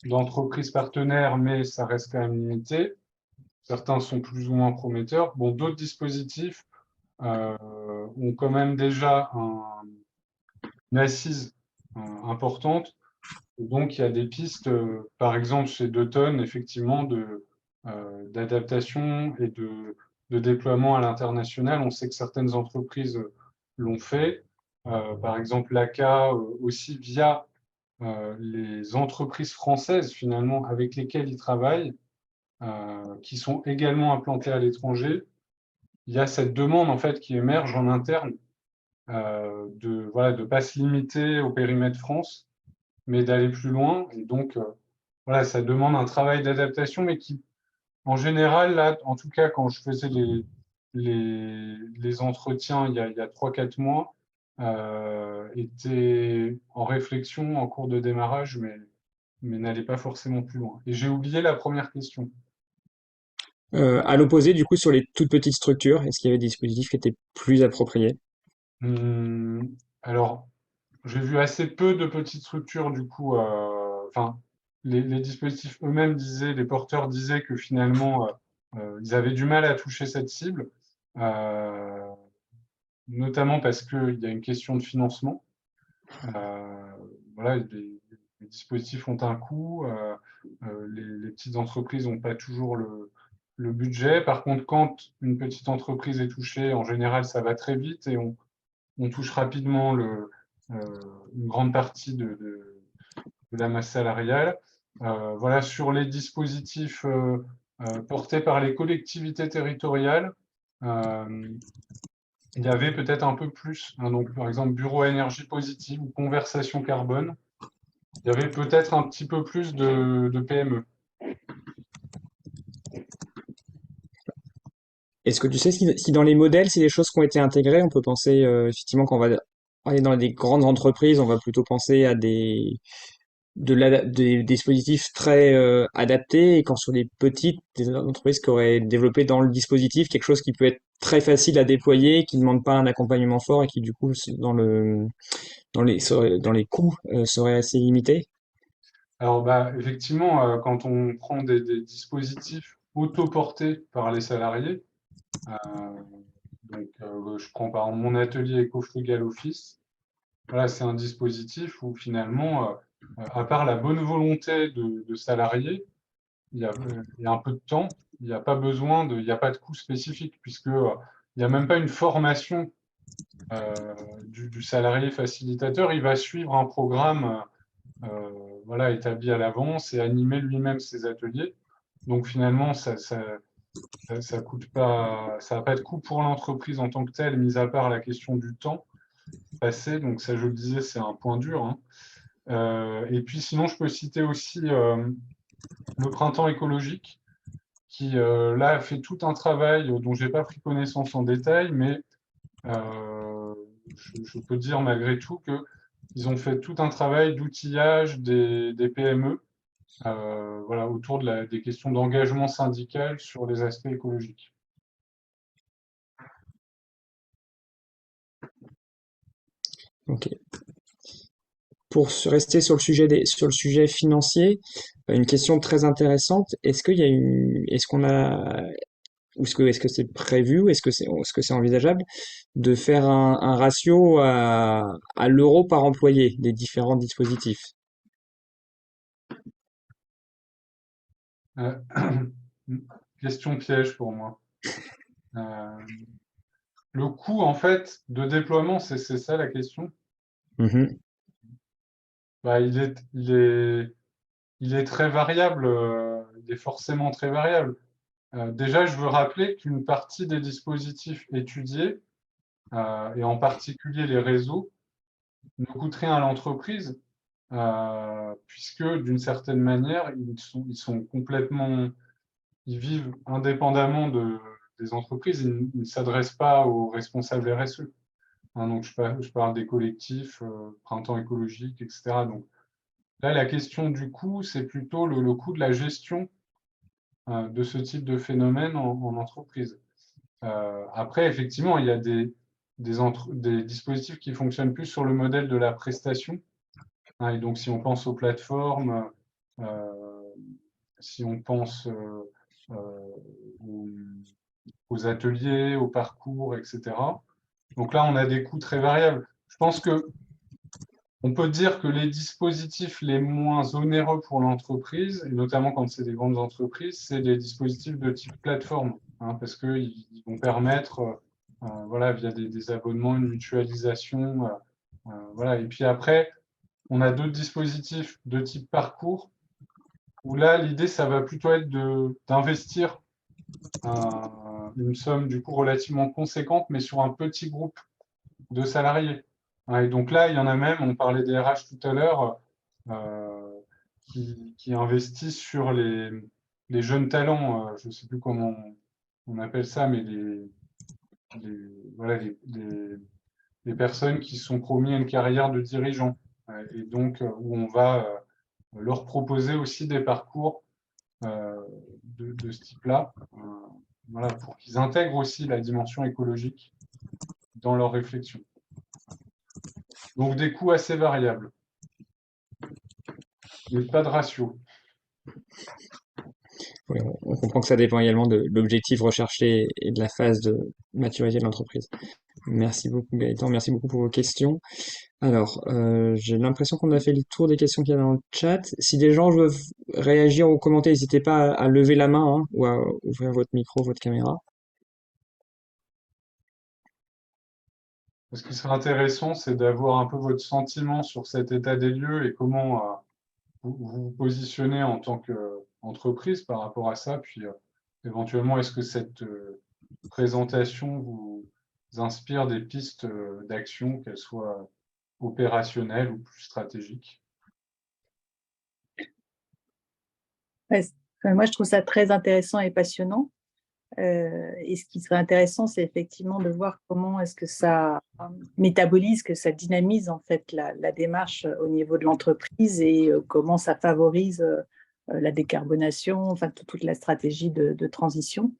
d'entreprises partenaires, mais ça reste quand même limité. Certains sont plus ou moins prometteurs. Bon, d'autres dispositifs ont quand même déjà une assise importante. Donc, il y a des pistes, par exemple, chez Deuton, effectivement, d'adaptation et de déploiement à l'international. On sait que certaines entreprises l'ont fait. Par exemple, l'ACA aussi via les entreprises françaises, finalement, avec lesquelles ils travaillent, qui sont également implantées à l'étranger. Il y a cette demande, en fait, qui émerge en interne de ne pas se limiter au périmètre France, mais d'aller plus loin. Et donc, voilà, ça demande un travail d'adaptation, mais qui, en général, là, en tout cas, quand je faisais les entretiens il y a 3-4 mois, était en réflexion, en cours de démarrage, mais n'allait pas forcément plus loin. Et j'ai oublié la première question. À l'opposé, du coup, sur les toutes petites structures, est-ce qu'il y avait des dispositifs qui étaient plus appropriés? Alors, j'ai vu assez peu de petites structures, du coup, enfin, les dispositifs eux-mêmes disaient, les porteurs disaient que finalement, ils avaient du mal à toucher cette cible, notamment parce qu'il y a une question de financement. Voilà, les dispositifs ont un coût, les petites entreprises n'ont pas toujours le budget. Par contre, quand une petite entreprise est touchée, en général, ça va très vite et on touche rapidement une grande partie de la masse salariale. Voilà, sur les dispositifs portés par les collectivités territoriales, il y avait peut-être un peu plus, hein, donc par exemple bureau à énergie positive ou conversation carbone, il y avait peut-être un petit peu plus de PME. Est-ce que tu sais si dans les modèles, c'est des choses qui ont été intégrées? On peut penser effectivement quand on va aller dans des grandes entreprises, on va plutôt penser à des dispositifs très adaptés, et quand sur des petites des entreprises qui auraient développé dans le dispositif quelque chose qui peut être très facile à déployer, qui ne demande pas un accompagnement fort et qui du coup dans les coûts serait assez limité. Alors, bah, effectivement, quand on prend des dispositifs autoportés par les salariés, donc je prends par exemple mon atelier Éco-Frugal Office, voilà, c'est un dispositif où finalement, à part la bonne volonté de salariés, il y a un peu de temps, il n'y a pas besoin il n'y a pas de coût spécifique, puisque il n'y a même pas une formation du salarié facilitateur. Il va suivre un programme voilà, établi à l'avance et animer lui-même ses ateliers. Donc finalement, ça coûte pas, ça n'a pas de coût pour l'entreprise en tant que telle, mis à part la question du temps passé. Donc ça, je le disais, c'est un point dur, hein. Et puis sinon, je peux citer aussi le printemps écologique, qui là fait tout un travail dont j'ai pas pris connaissance en détail, mais je peux dire malgré tout que ils ont fait tout un travail d'outillage des PME voilà, autour des questions d'engagement syndical sur les aspects écologiques. Ok. Pour rester sur le sujet sur le sujet financier, une question très intéressante. Est-ce qu'on a, ou est-ce que c'est prévu, ou est-ce que c'est envisageable de faire un ratio à l'euro par employé des différents dispositifs? Euh, question piège pour moi. Euh, le coût, en fait, de déploiement, c'est ça la question. Mhm. Bah, il est très variable, il est forcément très variable. Déjà, je veux rappeler qu'une partie des dispositifs étudiés, et en particulier les réseaux, ne coûtent rien à l'entreprise, puisque d'une certaine manière, ils sont complètement, ils vivent indépendamment des entreprises, ils ne s'adressent pas aux responsables RSE. Hein, donc, je parle des collectifs, printemps écologique, etc. Donc, là, la question du coût, c'est plutôt le coût de la gestion de ce type de phénomène en entreprise. Après, effectivement, il y des dispositifs qui fonctionnent plus sur le modèle de la prestation. Et donc, si on pense aux plateformes, si on pense aux ateliers, aux parcours, etc. Donc là, on a des coûts très variables. Je pense qu'on peut dire que les dispositifs les moins onéreux pour l'entreprise, et notamment quand c'est des grandes entreprises, c'est les dispositifs de type plateforme, parce qu'ils vont permettre, voilà, via des abonnements, une mutualisation. Voilà. Et puis après, on a d'autres dispositifs de type parcours, où là, l'idée, ça va plutôt être d'investir une somme du coup relativement conséquente, mais sur un petit groupe de salariés. Et donc là, il y en a même, on parlait des RH tout à l'heure, qui investissent sur les jeunes talents, je ne sais plus comment on appelle ça, mais voilà, les personnes qui sont promis à une carrière de dirigeant, et donc où on va leur proposer aussi des parcours de ce type-là, voilà, pour qu'ils intègrent aussi la dimension écologique dans leur réflexion. Donc des coûts assez variables, mais pas de ratio. Oui, on comprend que ça dépend également de l'objectif recherché et de la phase de maturité de l'entreprise. Merci beaucoup Gaëtan, merci beaucoup pour vos questions. Alors, j'ai l'impression qu'on a fait le tour des questions qu'il y a dans le chat. Si des gens veulent réagir ou commenter, n'hésitez pas à lever la main, ou à ouvrir votre micro, votre caméra. Ce qui serait intéressant, c'est d'avoir un peu votre sentiment sur cet état des lieux et comment vous vous positionnez en tant qu'entreprise par rapport à ça. Puis éventuellement, est-ce que cette présentation vous inspire des pistes d'action, qu'elles soient opérationnelles ou plus stratégiques? Ouais, moi, je trouve ça très intéressant et passionnant. Et ce qui serait intéressant, c'est effectivement de voir comment est-ce que ça métabolise, que ça dynamise en fait la démarche au niveau de l'entreprise et comment ça favorise la décarbonation, enfin toute la stratégie de transition.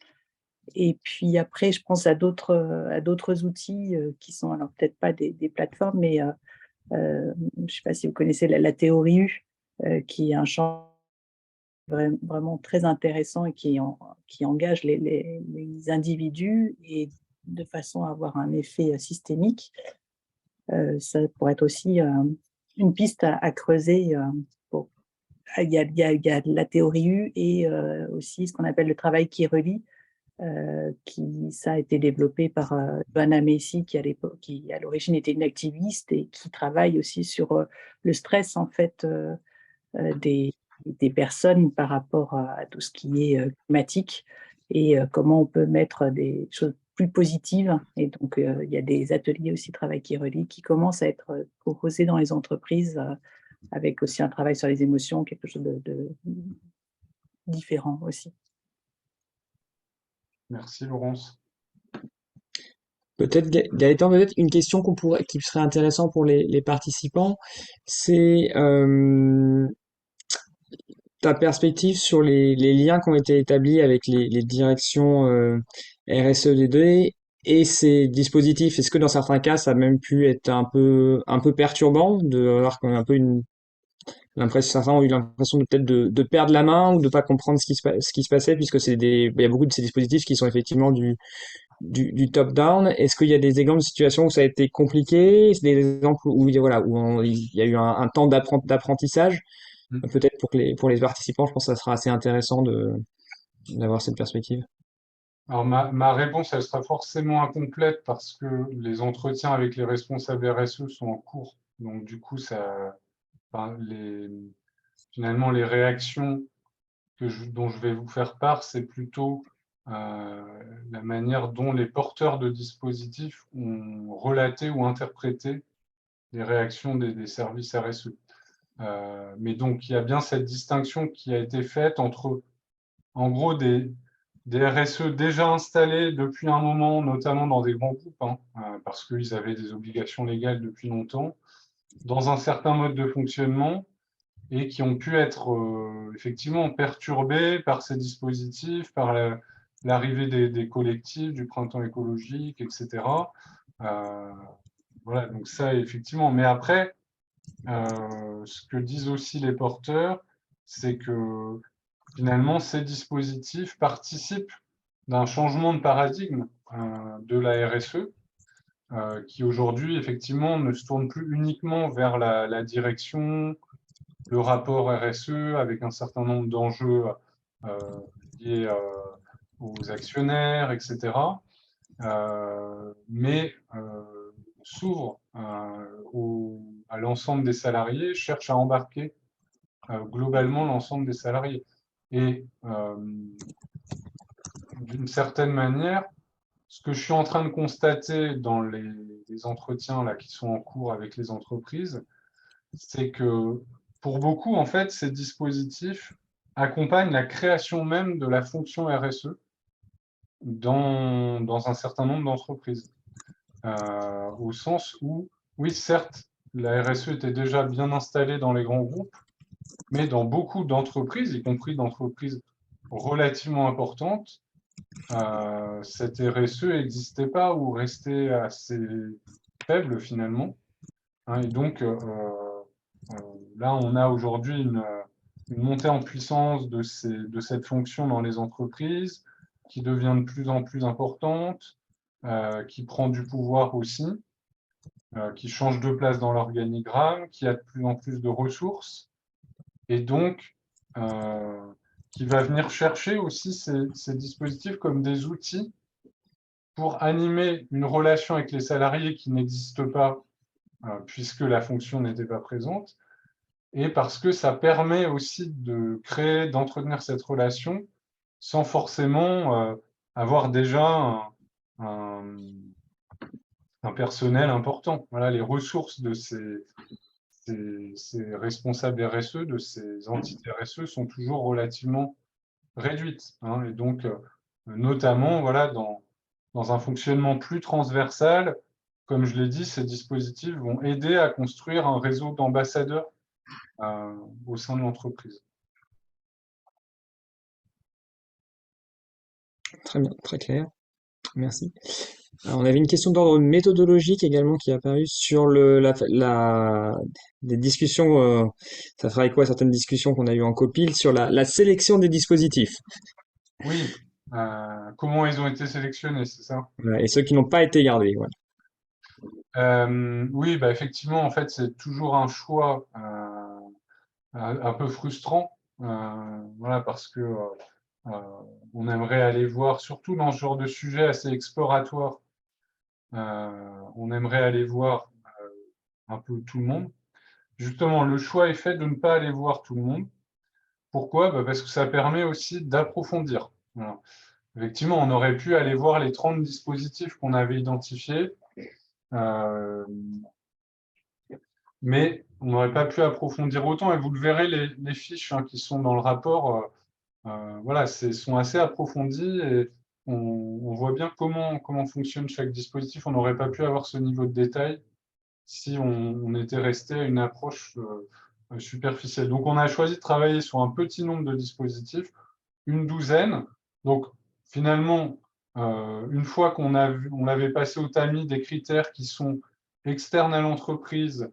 Et puis après, je pense à d'autres outils qui sont alors peut-être pas des plateformes, mais je ne sais pas si vous connaissez la théorie U, qui est un champ vraiment très intéressant et qui engage les individus et de façon à avoir un effet systémique. Ça pourrait être aussi une piste à creuser. Il y a la théorie U et aussi ce qu'on appelle le travail qui relie, ça a été développé par Joanna Macy, qui à l'origine était une activiste et qui travaille aussi sur le stress en fait des personnes par rapport à tout ce qui est climatique et comment on peut mettre des choses plus positives. Et donc, il y a des ateliers aussi Travail qui relie qui commencent à être proposés dans les entreprises avec aussi un travail sur les émotions, quelque chose de différent aussi. Merci Laurence. Peut-être Gaëtan, peut-être une question qui serait intéressante pour les participants, c'est ta perspective sur les liens qui ont été établis avec les directions RSE des deux et ces dispositifs. Est-ce que dans certains cas, ça a même pu être un peu perturbant de avoir quand même un peu certains ont eu l'impression de peut-être de perdre la main ou de pas comprendre ce qui se passait puisque il y a beaucoup de ces dispositifs qui sont effectivement du top-down. Est-ce qu'il y a des exemples de situations où ça a été compliqué? C'est des exemples où, voilà, il y a eu un temps d'apprentissage? Peut-être pour les participants, je pense que ça sera assez intéressant d'avoir cette perspective. Alors ma réponse, elle sera forcément incomplète parce que les entretiens avec les responsables RSE sont en cours. Donc du coup, finalement, les réactions dont je vais vous faire part, c'est plutôt la manière dont les porteurs de dispositifs ont relaté ou interprété les réactions des services RSE. Mais donc, il y a bien cette distinction qui a été faite entre, en gros, des RSE déjà installés depuis un moment, notamment dans des grands groupes, parce qu'ils avaient des obligations légales depuis longtemps, dans un certain mode de fonctionnement, et qui ont pu être effectivement perturbés par ces dispositifs, par l'arrivée des collectifs, du printemps écologique, etc. Voilà, donc ça, effectivement. Mais après, ce que disent aussi les porteurs, c'est que finalement, ces dispositifs participent d'un changement de paradigme de la RSE, qui aujourd'hui, effectivement, ne se tourne plus uniquement vers la direction, le rapport RSE avec un certain nombre d'enjeux liés aux actionnaires, etc., mais s'ouvre à l'ensemble des salariés, cherche à embarquer globalement l'ensemble des salariés. Et d'une certaine manière, ce que je suis en train de constater dans les entretiens là, qui sont en cours avec les entreprises, c'est que pour beaucoup, en fait, ces dispositifs accompagnent la création même de la fonction RSE dans un certain nombre d'entreprises. Au sens où, oui, certes, la RSE était déjà bien installée dans les grands groupes, mais dans beaucoup d'entreprises, y compris d'entreprises relativement importantes, cette RSE n'existait pas ou restait assez faible finalement. Hein, et donc, là, on a aujourd'hui une montée en puissance de cette fonction dans les entreprises qui devient de plus en plus importante, qui prend du pouvoir aussi, qui change de place dans l'organigramme, qui a de plus en plus de ressources, et donc qui va venir chercher aussi ces dispositifs comme des outils pour animer une relation avec les salariés qui n'existe pas puisque la fonction n'était pas présente, et parce que ça permet aussi de créer, d'entretenir cette relation sans forcément avoir déjà un personnel important. Voilà, les ressources de ces responsables RSE, de ces entités RSE sont toujours relativement réduites. Hein, et donc, notamment, voilà, dans un fonctionnement plus transversal, comme je l'ai dit, ces dispositifs vont aider à construire un réseau d'ambassadeurs au sein de l'entreprise. Très bien, très clair. Merci. Alors, on avait une question d'ordre méthodologique également qui est apparue sur des discussions, ça fera écho à certaines discussions qu'on a eues en copil sur la sélection des dispositifs. Oui, comment ils ont été sélectionnés, c'est ça? Voilà, et ceux qui n'ont pas été gardés. Voilà. Oui, bah, effectivement, en fait, c'est toujours un choix un peu frustrant, voilà, parce que on aimerait aller voir, surtout dans ce genre de sujet assez exploratoire, on aimerait aller voir un peu tout le monde. Justement, le choix est fait de ne pas aller voir tout le monde. Pourquoi? Bah, parce que ça permet aussi d'approfondir. Voilà. Effectivement, on aurait pu aller voir les 30 dispositifs qu'on avait identifiés, mais on n'aurait pas pu approfondir autant. Et vous le verrez, les fiches qui sont dans le rapport, voilà, sont assez approfondies et on voit bien comment fonctionne chaque dispositif. On n'aurait pas pu avoir ce niveau de détail si on était resté à une approche superficielle. Donc, on a choisi de travailler sur un petit nombre de dispositifs, une douzaine. Donc, finalement, une fois qu'on avait passé au tamis des critères qui sont externes à l'entreprise,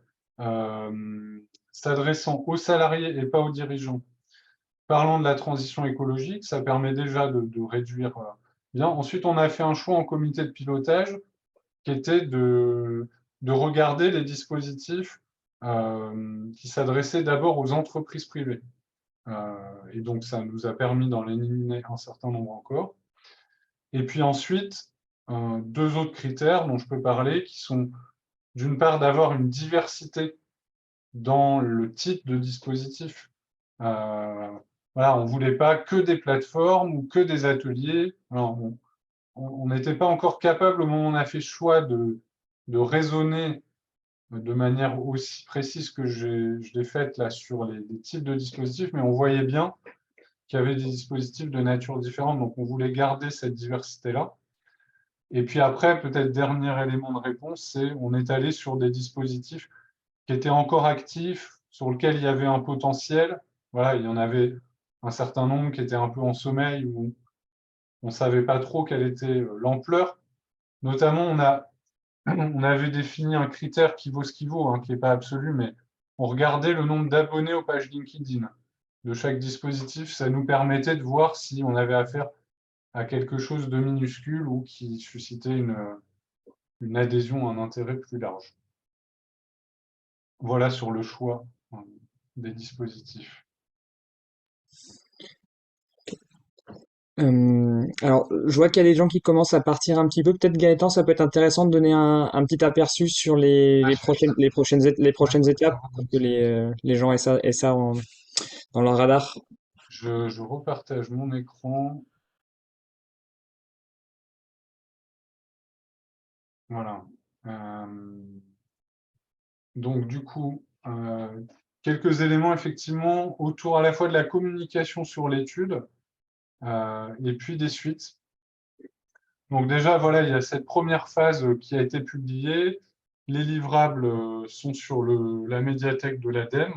s'adressant aux salariés et pas aux dirigeants, parlant de la transition écologique, ça permet déjà de réduire bien. Ensuite, on a fait un choix en comité de pilotage qui était de regarder les dispositifs qui s'adressaient d'abord aux entreprises privées. Et donc, ça nous a permis d'en éliminer un certain nombre encore. Et puis ensuite, deux autres critères dont je peux parler, qui sont d'une part d'avoir une diversité dans le type de dispositif. Voilà, on ne voulait pas que des plateformes ou que des ateliers. Alors, on n'était pas encore capable, au moment où on a fait le choix de raisonner de manière aussi précise que je l'ai faite là sur les types de dispositifs, mais on voyait bien qu'il y avait des dispositifs de nature différente, donc on voulait garder cette diversité-là. Et puis après, peut-être dernier élément de réponse, c'est on est allé sur des dispositifs qui étaient encore actifs, sur lesquels il y avait un potentiel. Voilà, il y en avait un certain nombre qui étaient un peu en sommeil, où on ne savait pas trop quelle était l'ampleur. Notamment, on a on avait défini un critère qui vaut ce qui vaut, hein, qui n'est pas absolu, mais on regardait le nombre d'abonnés aux pages LinkedIn de chaque dispositif. Ça nous permettait de voir si on avait affaire à quelque chose de minuscule ou qui suscitait une adhésion, un intérêt plus large. Voilà sur le choix des dispositifs. Alors, je vois qu'il y a des gens qui commencent à partir un petit peu. Peut-être Gaëtan, ça peut être intéressant de donner un petit aperçu sur les prochaines étapes pour que les gens aient ça dans leur radar. Je repartage mon écran. Voilà. Donc, du coup, quelques éléments effectivement autour à la fois de la communication sur l'étude et puis des suites. Donc déjà, voilà, il y a cette première phase qui a été publiée. Les livrables sont sur la médiathèque de l'ADEME.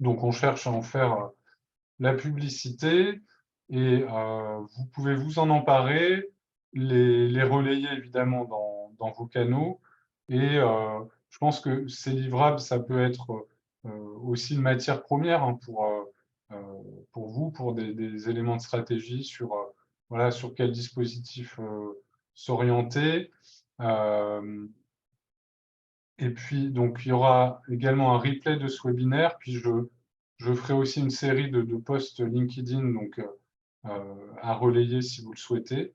Donc on cherche à en faire la publicité et vous pouvez vous en emparer, les relayer évidemment dans vos canaux. Et je pense que ces livrables, ça peut être aussi une matière première hein, pour vous, pour des éléments de stratégie sur, voilà, sur quel dispositif s'orienter. Et puis, donc, il y aura également un replay de ce webinaire, puis je ferai aussi une série de posts LinkedIn donc, à relayer si vous le souhaitez.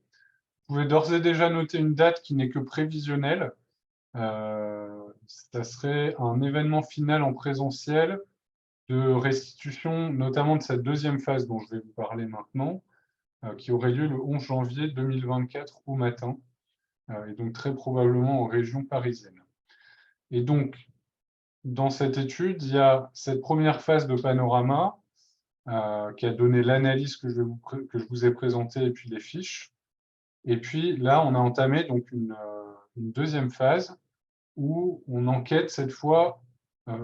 Vous pouvez d'ores et déjà noter une date qui n'est que prévisionnelle. Ça serait un événement final en présentiel de restitution, notamment de cette deuxième phase dont je vais vous parler maintenant, qui aurait lieu le 11 janvier 2024 au matin, et donc très probablement en région parisienne. Et donc, dans cette étude, il y a cette première phase de panorama qui a donné l'analyse que je vous ai présentée et puis les fiches. Et puis là, on a entamé donc une deuxième phase où on enquête cette fois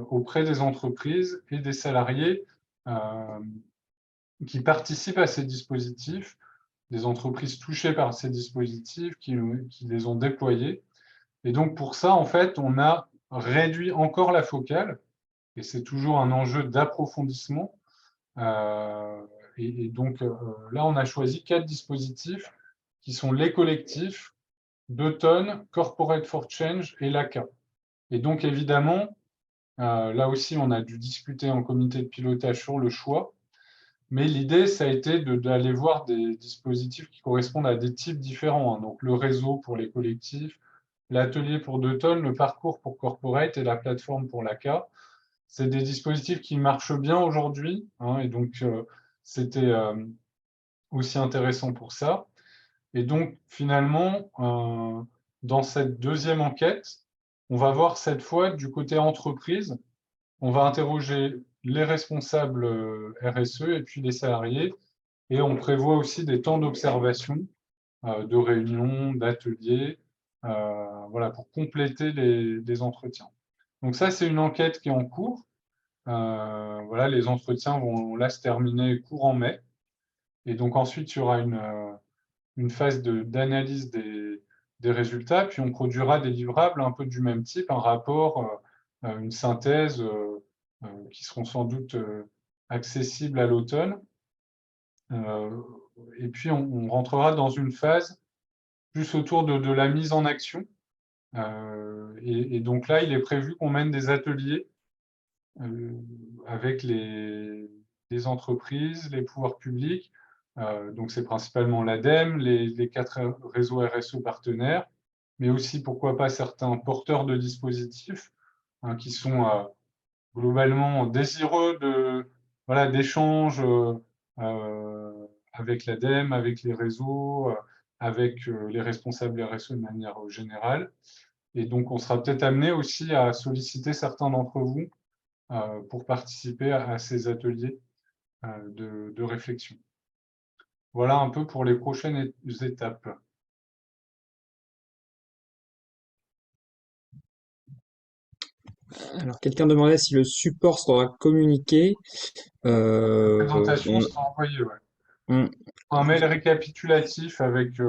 auprès des entreprises et des salariés qui participent à ces dispositifs, des entreprises touchées par ces dispositifs qui les ont déployés. Et donc pour ça, en fait, on a réduit encore la focale, et c'est toujours un enjeu d'approfondissement. Et donc là, on a choisi 4 dispositifs qui sont les collectifs, Deuton, Corporate for Change et l'ACA. Et donc évidemment, là aussi, on a dû discuter en comité de pilotage sur le choix, mais l'idée, ça a été d'aller voir des dispositifs qui correspondent à des types différents, hein. Donc le réseau pour les collectifs, l'atelier pour Deuton, le parcours pour Corporate et la plateforme pour l'ACA. C'est des dispositifs qui marchent bien aujourd'hui, hein, et donc c'était aussi intéressant pour ça. Et donc finalement, dans cette deuxième enquête, on va voir cette fois du côté entreprise, on va interroger les responsables RSE et puis les salariés, et on prévoit aussi des temps d'observation, de réunions, d'ateliers, voilà, pour compléter les entretiens. Donc ça, c'est une enquête qui est en cours. Voilà, les entretiens vont là se terminer courant mai. Et donc ensuite, il y aura une phase d'analyse des résultats, puis on produira des livrables un peu du même type, un rapport, une synthèse qui seront sans doute accessibles à l'automne. Et puis on rentrera dans une phase plus autour de la mise en action. Et donc là, il est prévu qu'on mène des ateliers avec les entreprises, les pouvoirs publics. Donc c'est principalement l'ADEME, les 4 réseaux RSE partenaires, mais aussi, pourquoi pas, certains porteurs de dispositifs hein, qui sont globalement désireux voilà, d'échanges avec l'ADEME, avec les réseaux, avec les responsables RSE de manière générale. Et donc, on sera peut-être amené aussi à solliciter certains d'entre vous pour participer à ces ateliers de réflexion. Voilà un peu pour les prochaines étapes. Alors, quelqu'un demandait si le support sera communiqué. La présentation sera envoyée, ouais. Un mail récapitulatif avec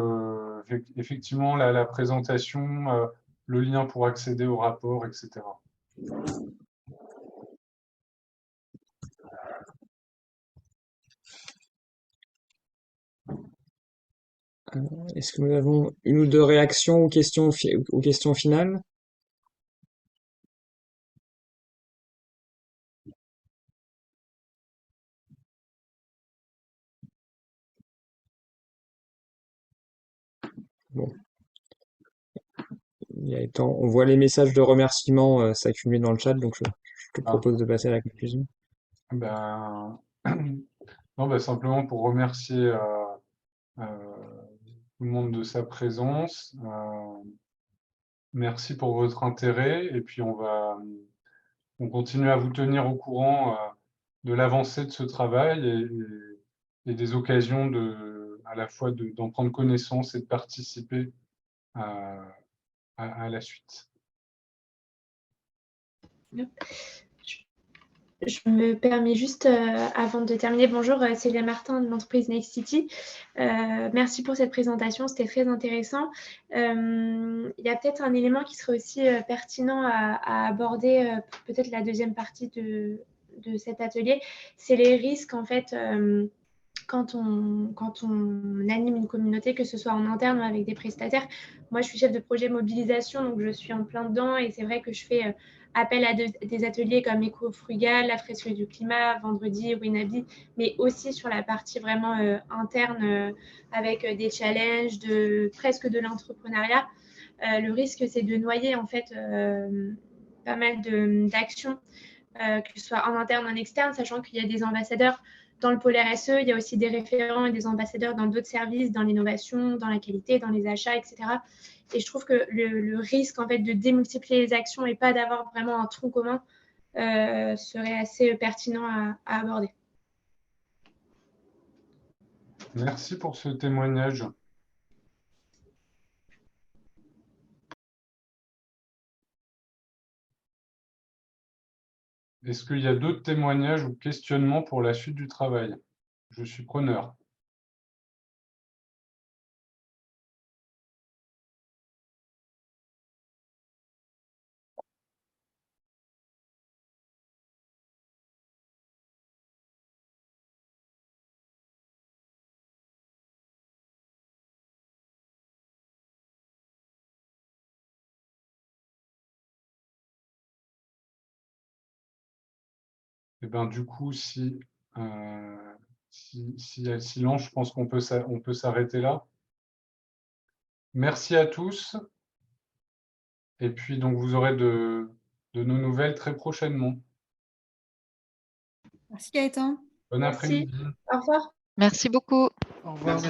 effectivement la présentation, le lien pour accéder au rapport, etc. Est-ce que nous avons une ou deux réactions aux questions finales? Bon. On voit les messages de remerciement s'accumuler dans le chat, donc je te propose de passer à la conclusion. Ben, non, ben, simplement pour remercier tout le monde de sa présence. Merci pour votre intérêt et puis on continue à vous tenir au courant de l'avancée de ce travail et des occasions à la fois d'en prendre connaissance et de participer à la suite. Je me permets juste, avant de terminer, bonjour, Célia Martin de l'entreprise Next City. Merci pour cette présentation, c'était très intéressant. Il y a peut-être un élément qui serait aussi pertinent à aborder pour peut-être la deuxième partie de cet atelier, c'est les risques en fait quand on anime une communauté, que ce soit en interne ou avec des prestataires. Moi, je suis chef de projet mobilisation, donc je suis en plein dedans et c'est vrai que je fais appel à des ateliers comme Éco-Frugal, la Fresque du Climat, Vendredi, Winabi, mais aussi sur la partie vraiment interne avec des challenges, presque de l'entrepreneuriat. Le risque, c'est de noyer en fait pas mal d'actions, que ce soit en interne ou en externe, sachant qu'il y a des ambassadeurs dans le pôle RSE, il y a aussi des référents et des ambassadeurs dans d'autres services, dans l'innovation, dans la qualité, dans les achats, etc. Et je trouve que le risque en fait, de démultiplier les actions et pas d'avoir vraiment un tronc commun serait assez pertinent à aborder. Merci pour ce témoignage. Est-ce qu'il y a d'autres témoignages ou questionnements pour la suite du travail? Je suis preneur. Et ben, du coup, s'il y a le silence, je pense qu'on peut s'arrêter là. Merci à tous. Et puis, donc, vous aurez de nos nouvelles très prochainement. Merci Gaëtan. Bon après-midi. Au revoir. Merci beaucoup. Au revoir.